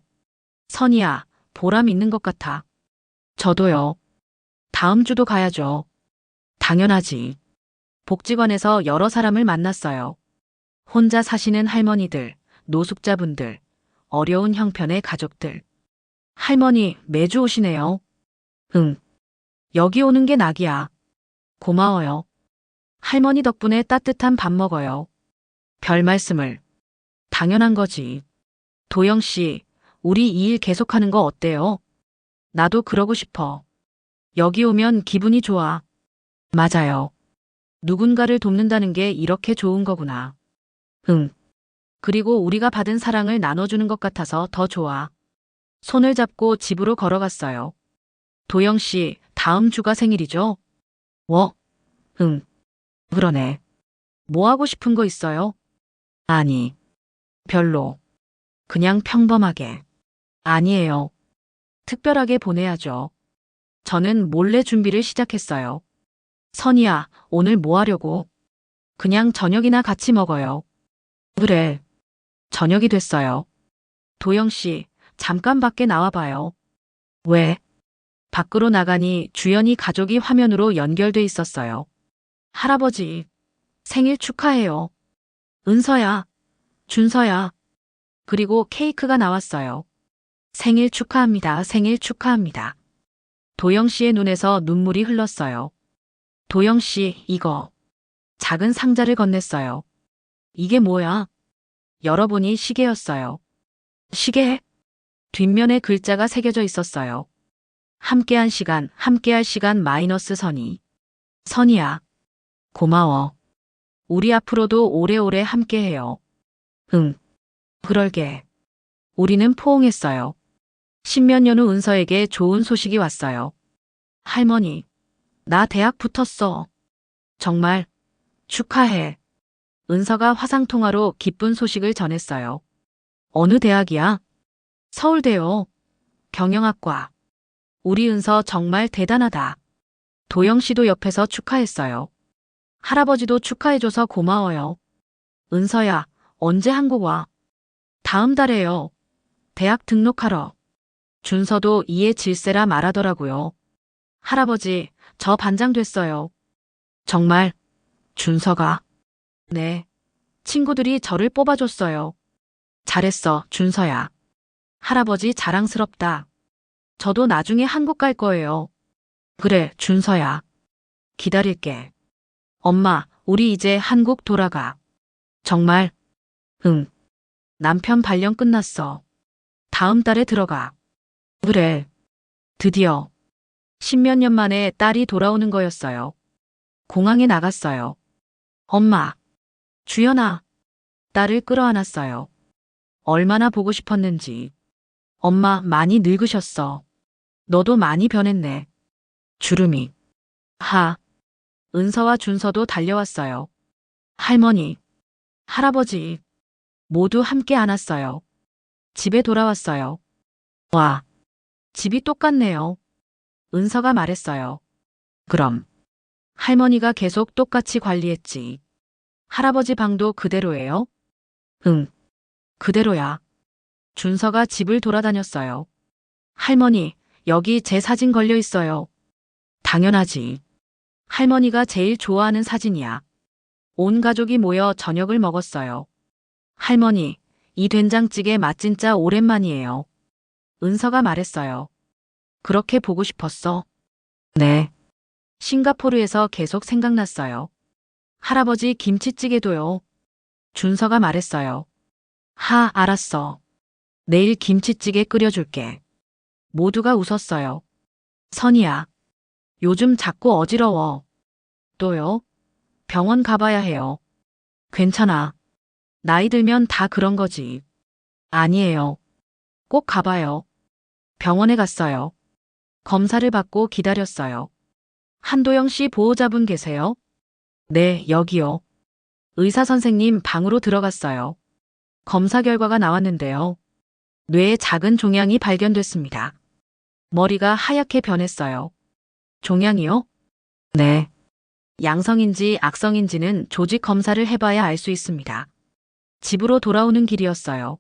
[SPEAKER 3] 선이야, 보람 있는 것 같아. 저도요. 다음 주도 가야죠. 당연하지. 복지관에서 여러 사람을 만났어요. 혼자 사시는 할머니들, 노숙자분들, 어려운 형편의 가족들. 할머니, 매주 오시네요. 응. 여기 오는 게 낙이야. 고마워요. 할머니 덕분에 따뜻한 밥 먹어요. 별 말씀을. 당연한 거지. 도영 씨, 우리 이 일 계속하는 거 어때요? 나도 그러고 싶어. 여기 오면 기분이 좋아. 맞아요. 누군가를 돕는다는 게 이렇게 좋은 거구나. 응. 그리고 우리가 받은 사랑을 나눠주는 것 같아서 더 좋아. 손을 잡고 집으로 걸어갔어요. 도영 씨, 다음 주가 생일이죠? 응. 그러네. 뭐 하고 싶은 거 있어요? 아니. 별로. 그냥 평범하게. 아니에요. 특별하게 보내야죠. 저는 몰래 준비를 시작했어요. 선이야, 오늘 뭐 하려고? 그냥 저녁이나 같이 먹어요. 그래. 저녁이 됐어요. 도영 씨, 잠깐 밖에 나와봐요. 왜? 밖으로 나가니 주연이 가족이 화면으로 연결돼 있었어요. 할아버지, 생일 축하해요. 은서야, 준서야. 그리고 케이크가 나왔어요. 생일 축하합니다. 생일 축하합니다. 도영 씨의 눈에서 눈물이 흘렀어요. 도영 씨, 이거. 작은 상자를 건넸어요. 이게 뭐야? 열어보니 시계였어요. 시계? 뒷면에 글자가 새겨져 있었어요. 함께한 시간, 함께할 시간 마이너스 선이. 선이야. 고마워. 우리 앞으로도 오래오래 함께해요. 응. 그럴게. 우리는 포옹했어요. 십몇 년 후 은서에게 좋은 소식이 왔어요. 할머니, 나 대학 붙었어. 정말 축하해. 은서가 화상통화로 기쁜 소식을 전했어요. 어느 대학이야? 서울대요. 경영학과. 우리 은서 정말 대단하다. 도영 씨도 옆에서 축하했어요. 할아버지도 축하해줘서 고마워요. 은서야, 언제 한국 와? 다음 달에요. 대학 등록하러. 준서도 이에 질세라 말하더라고요. 할아버지, 저 반장 됐어요. 정말? 준서가? 네. 친구들이 저를 뽑아줬어요. 잘했어, 준서야. 할아버지 자랑스럽다. 저도 나중에 한국 갈 거예요. 그래, 준서야. 기다릴게. 엄마, 우리 이제 한국 돌아가. 정말? 응. 남편 발령 끝났어. 다음 달에 들어가. 그래. 드디어. 십몇 년 만에 딸이 돌아오는 거였어요. 공항에 나갔어요. 엄마. 주연아. 딸을 끌어안았어요. 얼마나 보고 싶었는지. 엄마 많이 늙으셨어. 너도 많이 변했네. 주름이. 하. 은서와 준서도 달려왔어요. 할머니. 할아버지. 모두 함께 안았어요. 집에 돌아왔어요. 와. 집이 똑같네요. 은서가 말했어요. 그럼. 할머니가 계속 똑같이 관리했지. 할아버지 방도 그대로예요? 응. 그대로야. 준서가 집을 돌아다녔어요. 할머니, 여기 제 사진 걸려 있어요. 당연하지. 할머니가 제일 좋아하는 사진이야. 온 가족이 모여 저녁을 먹었어요. 할머니, 이 된장찌개 맛 진짜 오랜만이에요. 은서가 말했어요. 그렇게 보고 싶었어? 네. 싱가포르에서 계속 생각났어요. 할아버지 김치찌개도요. 준서가 말했어요. 하, 알았어. 내일 김치찌개 끓여줄게. 모두가 웃었어요. 선이야. 요즘 자꾸 어지러워. 또요? 병원 가봐야 해요. 괜찮아. 나이 들면 다 그런 거지. 아니에요. 꼭 가봐요. 병원에 갔어요. 검사를 받고 기다렸어요. 한도영 씨 보호자분 계세요? 네, 여기요. 의사 선생님 방으로 들어갔어요. 검사 결과가 나왔는데요. 뇌에 작은 종양이 발견됐습니다. 머리가 하얗게 변했어요. 종양이요? 네. 양성인지 악성인지는 조직 검사를 해봐야 알 수 있습니다. 집으로 돌아오는 길이었어요.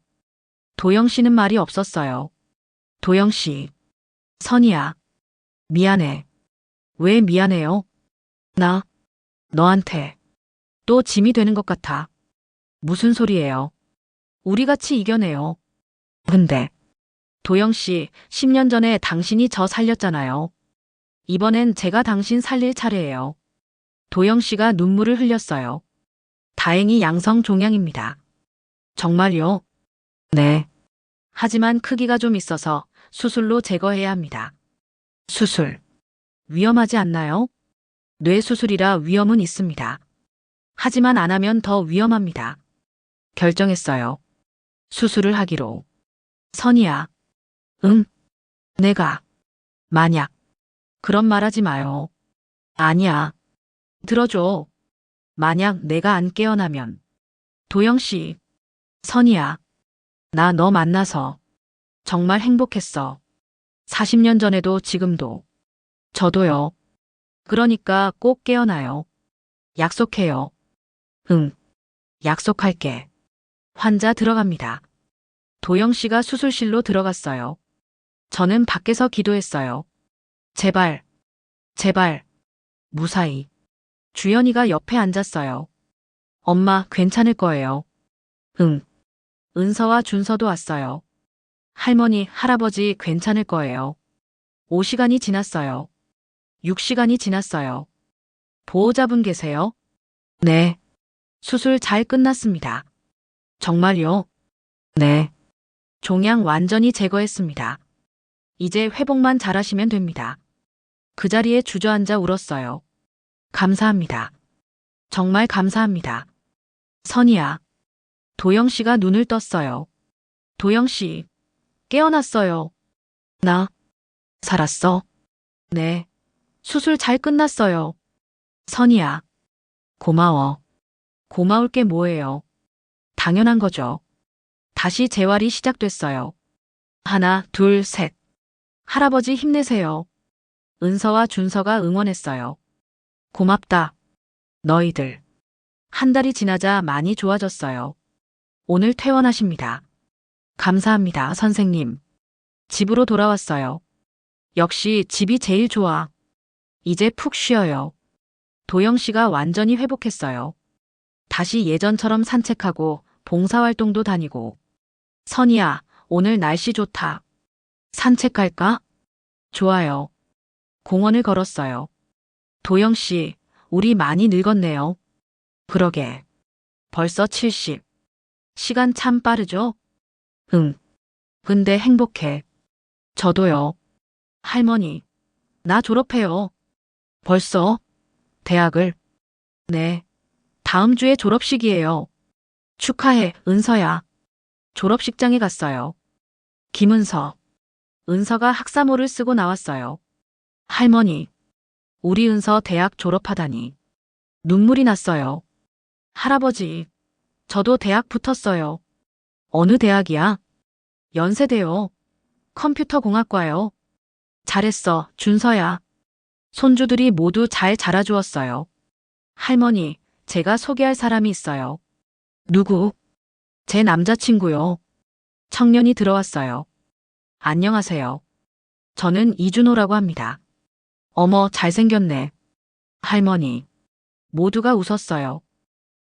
[SPEAKER 3] 도영 씨는 말이 없었어요. 도영 씨. 선이야. 미안해. 왜 미안해요? 나, 너한테. 또 짐이 되는 것 같아. 무슨 소리예요? 우리 같이 이겨내요. 근데, 도영 씨, 10년 전에 당신이 저 살렸잖아요. 이번엔 제가 당신 살릴 차례예요. 도영 씨가 눈물을 흘렸어요. 다행히 양성 종양입니다. 정말요? 네. 하지만 크기가 좀 있어서 수술로 제거해야 합니다. 수술. 위험하지 않나요? 뇌 수술이라 위험은 있습니다. 하지만 안 하면 더 위험합니다. 결정했어요. 수술을 하기로. 선이야. 응? 내가. 만약. 그런 말 하지 마요. 아니야. 들어줘. 만약 내가 안 깨어나면. 도영 씨. 선이야. 나 너 만나서 정말 행복했어. 40년 전에도 지금도. 저도요. 그러니까 꼭 깨어나요. 약속해요. 응, 약속할게. 환자 들어갑니다. 도영 씨가 수술실로 들어갔어요. 저는 밖에서 기도했어요. 제발, 제발, 무사히. 주연이가 옆에 앉았어요. 엄마, 괜찮을 거예요. 응. 은서와 준서도 왔어요. 할머니, 할아버지, 괜찮을 거예요. 5시간이 지났어요. 6시간이 지났어요. 보호자분 계세요? 네. 수술 잘 끝났습니다. 정말요? 네. 종양 완전히 제거했습니다. 이제 회복만 잘하시면 됩니다. 그 자리에 주저앉아 울었어요. 감사합니다. 정말 감사합니다. 선이야. 도영 씨가 눈을 떴어요. 도영 씨, 깨어났어요. 나, 살았어? 네. 수술 잘 끝났어요. 선이야. 고마워. 고마울 게 뭐예요? 당연한 거죠. 다시 재활이 시작됐어요. 하나, 둘, 셋. 할아버지 힘내세요. 은서와 준서가 응원했어요. 고맙다. 너희들. 한 달이 지나자 많이 좋아졌어요. 오늘 퇴원하십니다. 감사합니다, 선생님. 집으로 돌아왔어요. 역시 집이 제일 좋아. 이제 푹 쉬어요. 도영 씨가 완전히 회복했어요. 다시 예전처럼 산책하고 봉사활동도 다니고. 선이야, 오늘 날씨 좋다. 산책 갈까? 좋아요. 공원을 걸었어요. 도영 씨, 우리 많이 늙었네요. 그러게. 벌써 70. 시간 참 빠르죠? 응. 근데 행복해. 저도요. 할머니, 나 졸업해요. 벌써? 대학을? 네. 다음 주에 졸업식이에요. 축하해, 은서야. 졸업식장에 갔어요. 김은서. 은서가 학사모를 쓰고 나왔어요. 할머니, 우리 은서 대학 졸업하다니. 눈물이 났어요. 할아버지, 저도 대학 붙었어요. 어느 대학이야? 연세대요. 컴퓨터공학과요. 잘했어, 준서야. 손주들이 모두 잘 자라주었어요. 할머니, 제가 소개할 사람이 있어요. 누구? 제 남자친구요. 청년이 들어왔어요. 안녕하세요. 저는 이준호라고 합니다. 어머, 잘생겼네. 할머니. 모두가 웃었어요.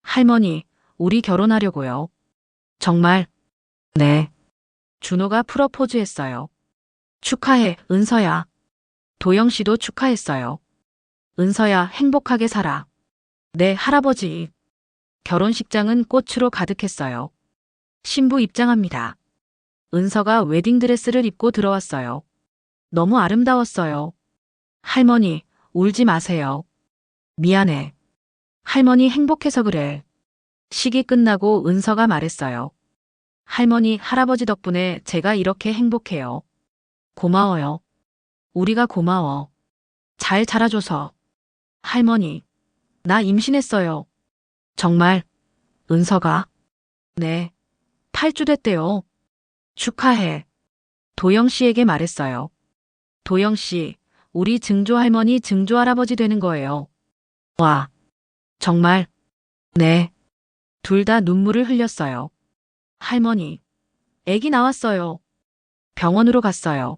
[SPEAKER 3] 할머니, 우리 결혼하려고요. 정말? 네. 준호가 프러포즈했어요. 축하해, 은서야. 도영 씨도 축하했어요. 은서야, 행복하게 살아. 네, 할아버지. 결혼식장은 꽃으로 가득했어요. 신부 입장합니다. 은서가 웨딩드레스를 입고 들어왔어요. 너무 아름다웠어요. 할머니, 울지 마세요. 미안해. 할머니 행복해서 그래. 식이 끝나고 은서가 말했어요. 할머니, 할아버지 덕분에 제가 이렇게 행복해요. 고마워요. 우리가 고마워. 잘 자라줘서. 할머니, 나 임신했어요. 정말? 은서가? 네. 8주 됐대요. 축하해. 도영 씨에게 말했어요. 도영 씨, 우리 증조 할머니, 증조 할아버지 되는 거예요. 와. 정말? 네. 둘 다 눈물을 흘렸어요. 할머니, 아기 나왔어요. 병원으로 갔어요.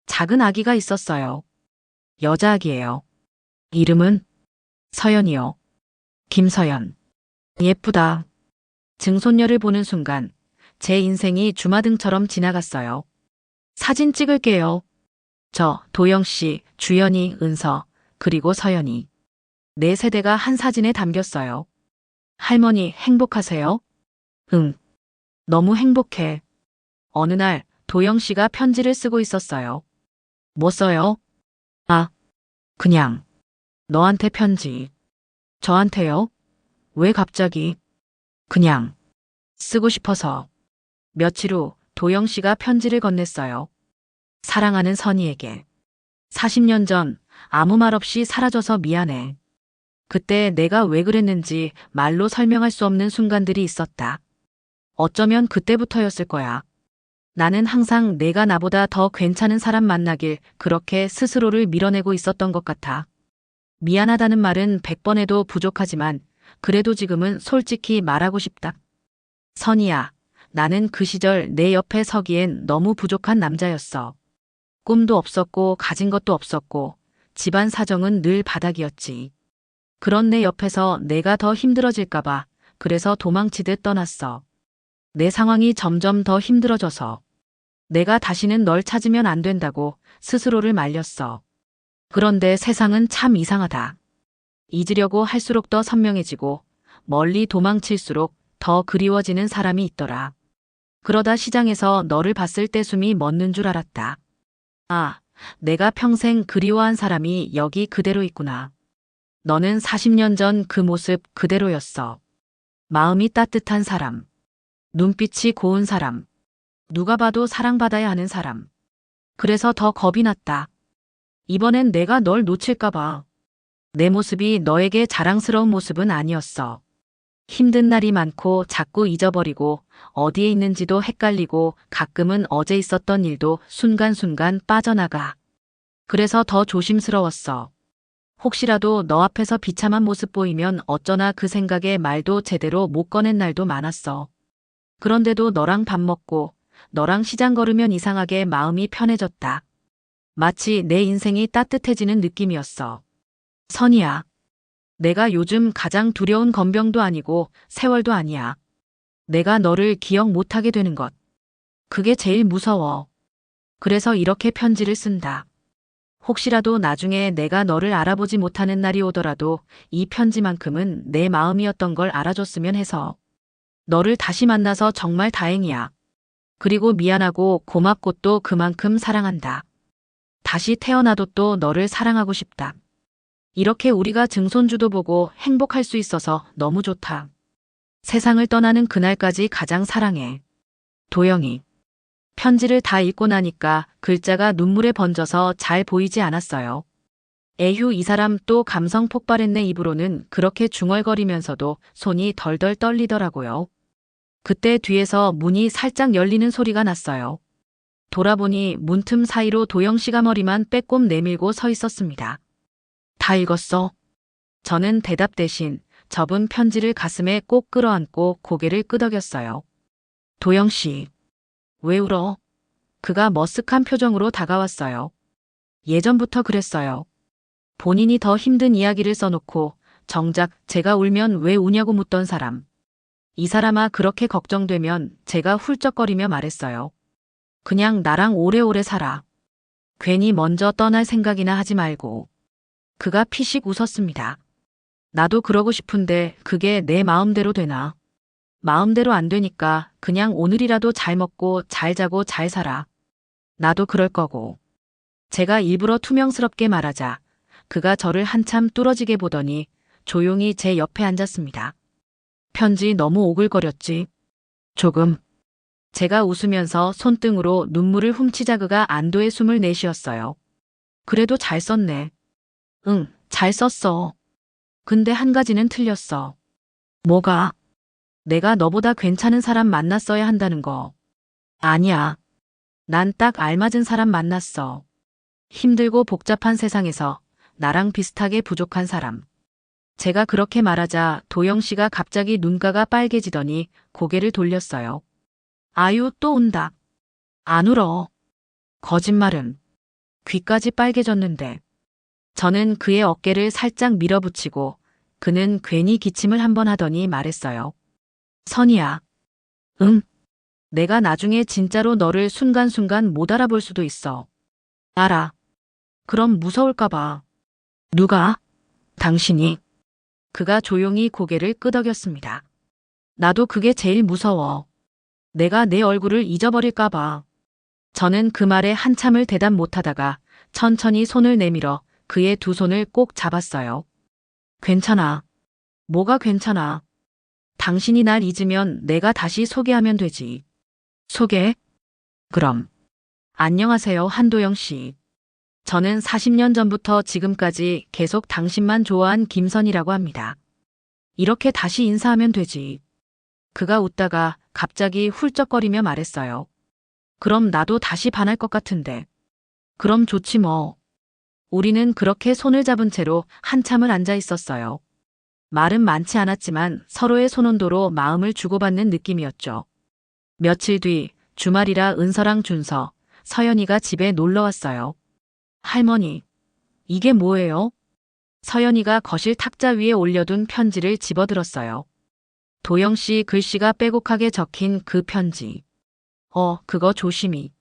[SPEAKER 3] 작은 아기가 있었어요. 여자아기예요. 이름은? 서연이요. 김서연. 예쁘다. 증손녀를 보는 순간 제 인생이 주마등처럼 지나갔어요. 사진 찍을게요. 저, 도영 씨, 주연이, 은서, 그리고 서연이. 네 세대가 한 사진에 담겼어요. 할머니, 행복하세요? 응. 너무 행복해. 어느 날 도영 씨가 편지를 쓰고 있었어요. 뭐 써요? 아, 그냥. 너한테 편지. 저한테요? 왜 갑자기? 그냥. 쓰고 싶어서. 며칠 후 도영 씨가 편지를 건넸어요. 사랑하는 선이에게. 40년 전 아무 말 없이 사라져서 미안해. 그때 내가 왜 그랬는지 말로 설명할 수 없는 순간들이 있었다. 어쩌면 그때부터였을 거야. 나는 항상 내가 나보다 더 괜찮은 사람 만나길 그렇게 스스로를 밀어내고 있었던 것 같아. 미안하다는 말은 100번 해도 부족하지만 그래도 지금은 솔직히 말하고 싶다. 선이야, 나는 그 시절 내 옆에 서기엔 너무 부족한 남자였어. 꿈도 없었고 가진 것도 없었고 집안 사정은 늘 바닥이었지. 그런 내 옆에서 내가 더 힘들어질까봐 그래서 도망치듯 떠났어. 내 상황이 점점 더 힘들어져서 내가 다시는 널 찾으면 안 된다고 스스로를 말렸어. 그런데 세상은 참 이상하다. 잊으려고 할수록 더 선명해지고 멀리 도망칠수록 더 그리워지는 사람이 있더라. 그러다 시장에서 너를 봤을 때 숨이 멎는 줄 알았다. 아, 내가 평생 그리워한 사람이 여기 그대로 있구나. 너는 40년 전 그 모습 그대로였어. 마음이 따뜻한 사람, 눈빛이 고운 사람, 누가 봐도 사랑받아야 하는 사람. 그래서 더 겁이 났다. 이번엔 내가 널 놓칠까봐. 내 모습이 너에게 자랑스러운 모습은 아니었어. 힘든 날이 많고 자꾸 잊어버리고 어디에 있는지도 헷갈리고 가끔은 어제 있었던 일도 순간순간 빠져나가. 그래서 더 조심스러웠어. 혹시라도 너 앞에서 비참한 모습 보이면 어쩌나 그 생각에 말도 제대로 못 꺼낸 날도 많았어. 그런데도 너랑 밥 먹고 너랑 시장 걸으면 이상하게 마음이 편해졌다. 마치 내 인생이 따뜻해지는 느낌이었어. 선이야, 내가 요즘 가장 두려운 건병도 아니고 세월도 아니야. 내가 너를 기억 못하게 되는 것. 그게 제일 무서워. 그래서 이렇게 편지를 쓴다. 혹시라도 나중에 내가 너를 알아보지 못하는 날이 오더라도 이 편지만큼은 내 마음이었던 걸 알아줬으면 해서. 너를 다시 만나서 정말 다행이야. 그리고 미안하고 고맙고 또 그만큼 사랑한다. 다시 태어나도 또 너를 사랑하고 싶다. 이렇게 우리가 증손주도 보고 행복할 수 있어서 너무 좋다. 세상을 떠나는 그날까지 가장 사랑해. 도영이. 편지를 다 읽고 나니까 글자가 눈물에 번져서 잘 보이지 않았어요. 에휴, 이 사람 또 감성 폭발했네. 입으로는 그렇게 중얼거리면서도 손이 덜덜 떨리더라고요. 그때 뒤에서 문이 살짝 열리는 소리가 났어요. 돌아보니 문틈 사이로 도영 씨가 머리만 빼꼼 내밀고 서 있었습니다. 다 읽었어? 저는 대답 대신 접은 편지를 가슴에 꼭 끌어안고 고개를 끄덕였어요. 도영 씨, 왜 울어? 그가 머쓱한 표정으로 다가왔어요. 예전부터 그랬어요. 본인이 더 힘든 이야기를 써놓고 정작 제가 울면 왜 우냐고 묻던 사람. 이 사람아, 그렇게 걱정되면 제가 훌쩍거리며 말했어요. 그냥 나랑 오래오래 살아. 괜히 먼저 떠날 생각이나 하지 말고. 그가 피식 웃었습니다. 나도 그러고 싶은데 그게 내 마음대로 되나? 마음대로 안 되니까 그냥 오늘이라도 잘 먹고 잘 자고 잘 살아. 나도 그럴 거고. 제가 일부러 투명스럽게 말하자 그가 저를 한참 뚫어지게 보더니 조용히 제 옆에 앉았습니다. 편지 너무 오글거렸지? 조금. 제가 웃으면서 손등으로 눈물을 훔치자 그가 안도의 숨을 내쉬었어요. 그래도 잘 썼네. 응, 잘 썼어. 근데 한 가지는 틀렸어. 뭐가? 내가 너보다 괜찮은 사람 만났어야 한다는 거. 아니야. 난 딱 알맞은 사람 만났어. 힘들고 복잡한 세상에서 나랑 비슷하게 부족한 사람. 제가 그렇게 말하자 도영 씨가 갑자기 눈가가 빨개지더니 고개를 돌렸어요. 아유, 또 운다. 안 울어. 거짓말은. 귀까지 빨개졌는데. 저는 그의 어깨를 살짝 밀어붙이고 그는 괜히 기침을 한번 하더니 말했어요. 선이야. 응. 내가 나중에 진짜로 너를 순간순간 못 알아볼 수도 있어. 알아. 그럼 무서울까 봐. 누가? 당신이. 그가 조용히 고개를 끄덕였습니다. 나도 그게 제일 무서워. 내가 내 얼굴을 잊어버릴까 봐. 저는 그 말에 한참을 대답 못하다가 천천히 손을 내밀어 그의 두 손을 꼭 잡았어요. 괜찮아. 뭐가 괜찮아? 당신이 날 잊으면 내가 다시 소개하면 되지. 소개? 그럼. 안녕하세요, 한도영 씨. 저는 40년 전부터 지금까지 계속 당신만 좋아한 김선이라고 합니다. 이렇게 다시 인사하면 되지. 그가 웃다가 갑자기 훌쩍거리며 말했어요. 그럼 나도 다시 반할 것 같은데. 그럼 좋지 뭐. 우리는 그렇게 손을 잡은 채로 한참을 앉아 있었어요. 말은 많지 않았지만 서로의 손온도로 마음을 주고받는 느낌이었죠. 며칠 뒤 주말이라 은서랑 준서, 서연이가 집에 놀러 왔어요. 할머니, 이게 뭐예요? 서연이가 거실 탁자 위에 올려둔 편지를 집어들었어요. 도영 씨 글씨가 빼곡하게 적힌 그 편지. 그거 조심히.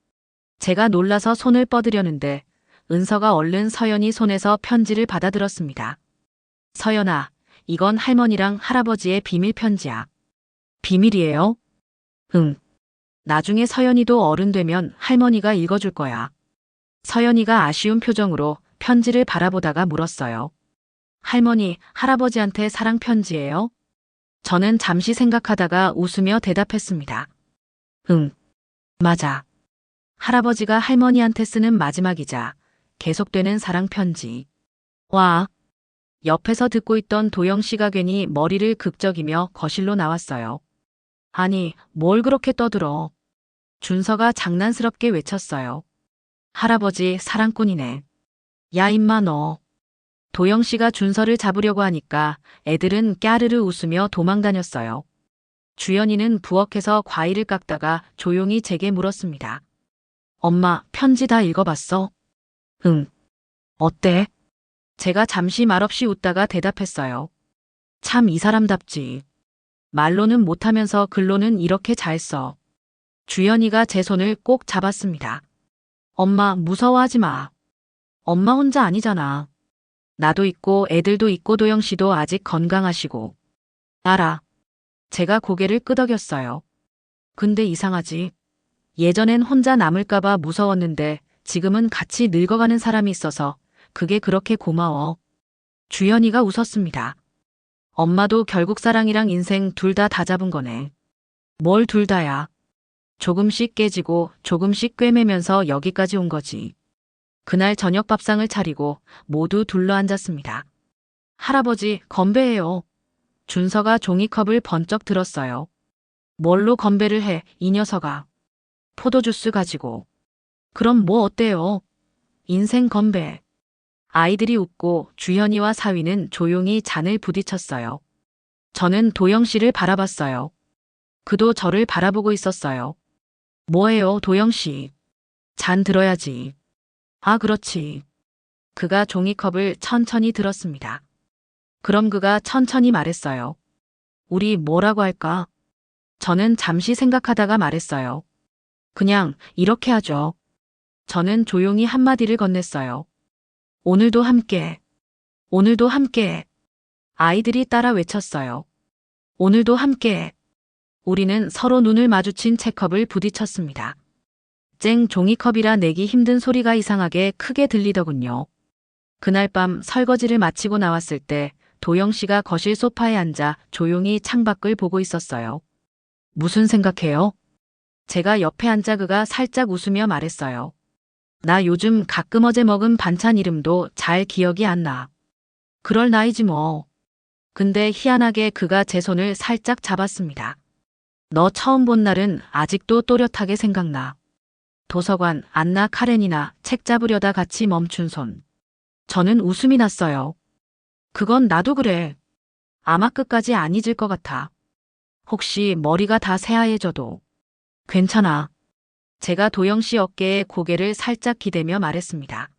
[SPEAKER 3] 제가 놀라서 손을 뻗으려는데 은서가 얼른 서연이 손에서 편지를 받아들었습니다. 서연아, 이건 할머니랑 할아버지의 비밀 편지야. 비밀이에요? 응. 나중에 서연이도 어른 되면 할머니가 읽어줄 거야. 서연이가 아쉬운 표정으로 편지를 바라보다가 물었어요. 할머니, 할아버지한테 사랑 편지예요? 저는 잠시 생각하다가 웃으며 대답했습니다. 응, 맞아. 할아버지가 할머니한테 쓰는 마지막이자 계속되는 사랑 편지. 와. 옆에서 듣고 있던 도영 씨가 괜히 머리를 극적이며 거실로 나왔어요. 아니, 뭘 그렇게 떠들어. 준서가 장난스럽게 외쳤어요. 할아버지 사랑꾼이네. 야 임마 너. 도영 씨가 준서를 잡으려고 하니까 애들은 까르르 웃으며 도망다녔어요. 주연이는 부엌에서 과일을 깎다가 조용히 제게 물었습니다. 엄마, 편지 다 읽어봤어? 응. 어때? 제가 잠시 말없이 웃다가 대답했어요. 참 이 사람답지. 말로는 못하면서 글로는 이렇게 잘 써. 주연이가 제 손을 꼭 잡았습니다. 엄마, 무서워하지 마. 엄마 혼자 아니잖아. 나도 있고 애들도 있고 도영 씨도 아직 건강하시고. 알아. 제가 고개를 끄덕였어요. 근데 이상하지. 예전엔 혼자 남을까봐 무서웠는데 지금은 같이 늙어가는 사람이 있어서 그게 그렇게 고마워. 주연이가 웃었습니다. 엄마도 결국 사랑이랑 인생 둘 다 잡은 거네. 뭘 둘 다야. 조금씩 깨지고 조금씩 꿰매면서 여기까지 온 거지. 그날 저녁 밥상을 차리고 모두 둘러앉았습니다. 할아버지, 건배해요. 준서가 종이컵을 번쩍 들었어요. 뭘로 건배를 해, 이 녀석아. 포도주스 가지고. 그럼 뭐 어때요? 인생 건배. 아이들이 웃고 주현이와 사위는 조용히 잔을 부딪혔어요. 저는 도영 씨를 바라봤어요. 그도 저를 바라보고 있었어요. 뭐예요, 도영 씨? 잔 들어야지. 아, 그렇지. 그가 종이컵을 천천히 들었습니다. 그럼 그가 천천히 말했어요. 우리 뭐라고 할까? 저는 잠시 생각하다가 말했어요. 그냥 이렇게 하죠. 저는 조용히 한마디를 건넸어요. 오늘도 함께. 오늘도 함께. 아이들이 따라 외쳤어요. 오늘도 함께. 우리는 서로 눈을 마주친 채컵을 부딪혔습니다. 쨍 종이컵이라 내기 힘든 소리가 이상하게 크게 들리더군요. 그날 밤 설거지를 마치고 나왔을 때 도영 씨가 거실 소파에 앉아 조용히 창밖을 보고 있었어요. 무슨 생각해요? 제가 옆에 앉아 그가 살짝 웃으며 말했어요. 나 요즘 가끔 어제 먹은 반찬 이름도 잘 기억이 안 나. 그럴 나이지 뭐. 근데 희한하게 그가 제 손을 살짝 잡았습니다. 너 처음 본 날은 아직도 또렷하게 생각나. 도서관 안나 카렌이나 책 잡으려다 같이 멈춘 손. 저는 웃음이 났어요. 그건 나도 그래. 아마 끝까지 안 잊을 것 같아. 혹시 머리가 다 새하얘져도. 괜찮아. 제가 도영 씨 어깨에 고개를 살짝 기대며 말했습니다.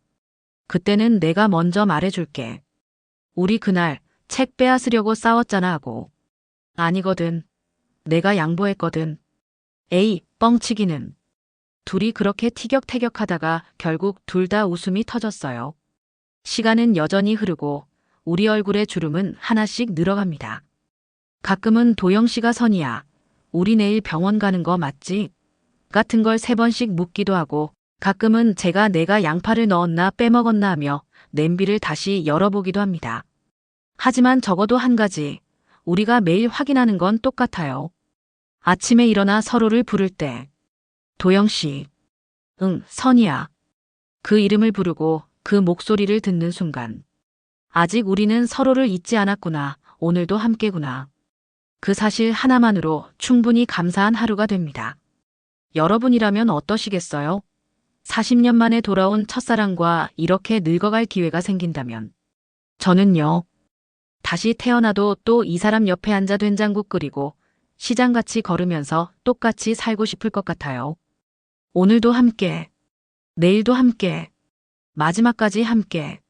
[SPEAKER 3] 그때는 내가 먼저 말해줄게. 우리 그날 책 빼앗으려고 싸웠잖아 하고. 아니거든. 내가 양보했거든. 에이, 뻥치기는. 둘이 그렇게 티격태격하다가 결국 둘 다 웃음이 터졌어요. 시간은 여전히 흐르고 우리 얼굴의 주름은 하나씩 늘어갑니다. 가끔은 도영 씨가 선이야. 우리 내일 병원 가는 거 맞지? 같은 걸 3번씩 묻기도 하고 가끔은 내가 양파를 넣었나 빼먹었나 하며 냄비를 다시 열어보기도 합니다. 하지만 적어도 한 가지, 우리가 매일 확인하는 건 똑같아요. 아침에 일어나 서로를 부를 때 도영 씨, 응, 선이야. 그 이름을 부르고 그 목소리를 듣는 순간 아직 우리는 서로를 잊지 않았구나. 오늘도 함께구나. 그 사실 하나만으로 충분히 감사한 하루가 됩니다. 여러분이라면 어떠시겠어요? 40년 만에 돌아온 첫사랑과 이렇게 늙어갈 기회가 생긴다면. 저는요, 다시 태어나도 또 이 사람 옆에 앉아 된장국 끓이고 시장같이 걸으면서 똑같이 살고 싶을 것 같아요. 오늘도 함께, 내일도 함께, 마지막까지 함께.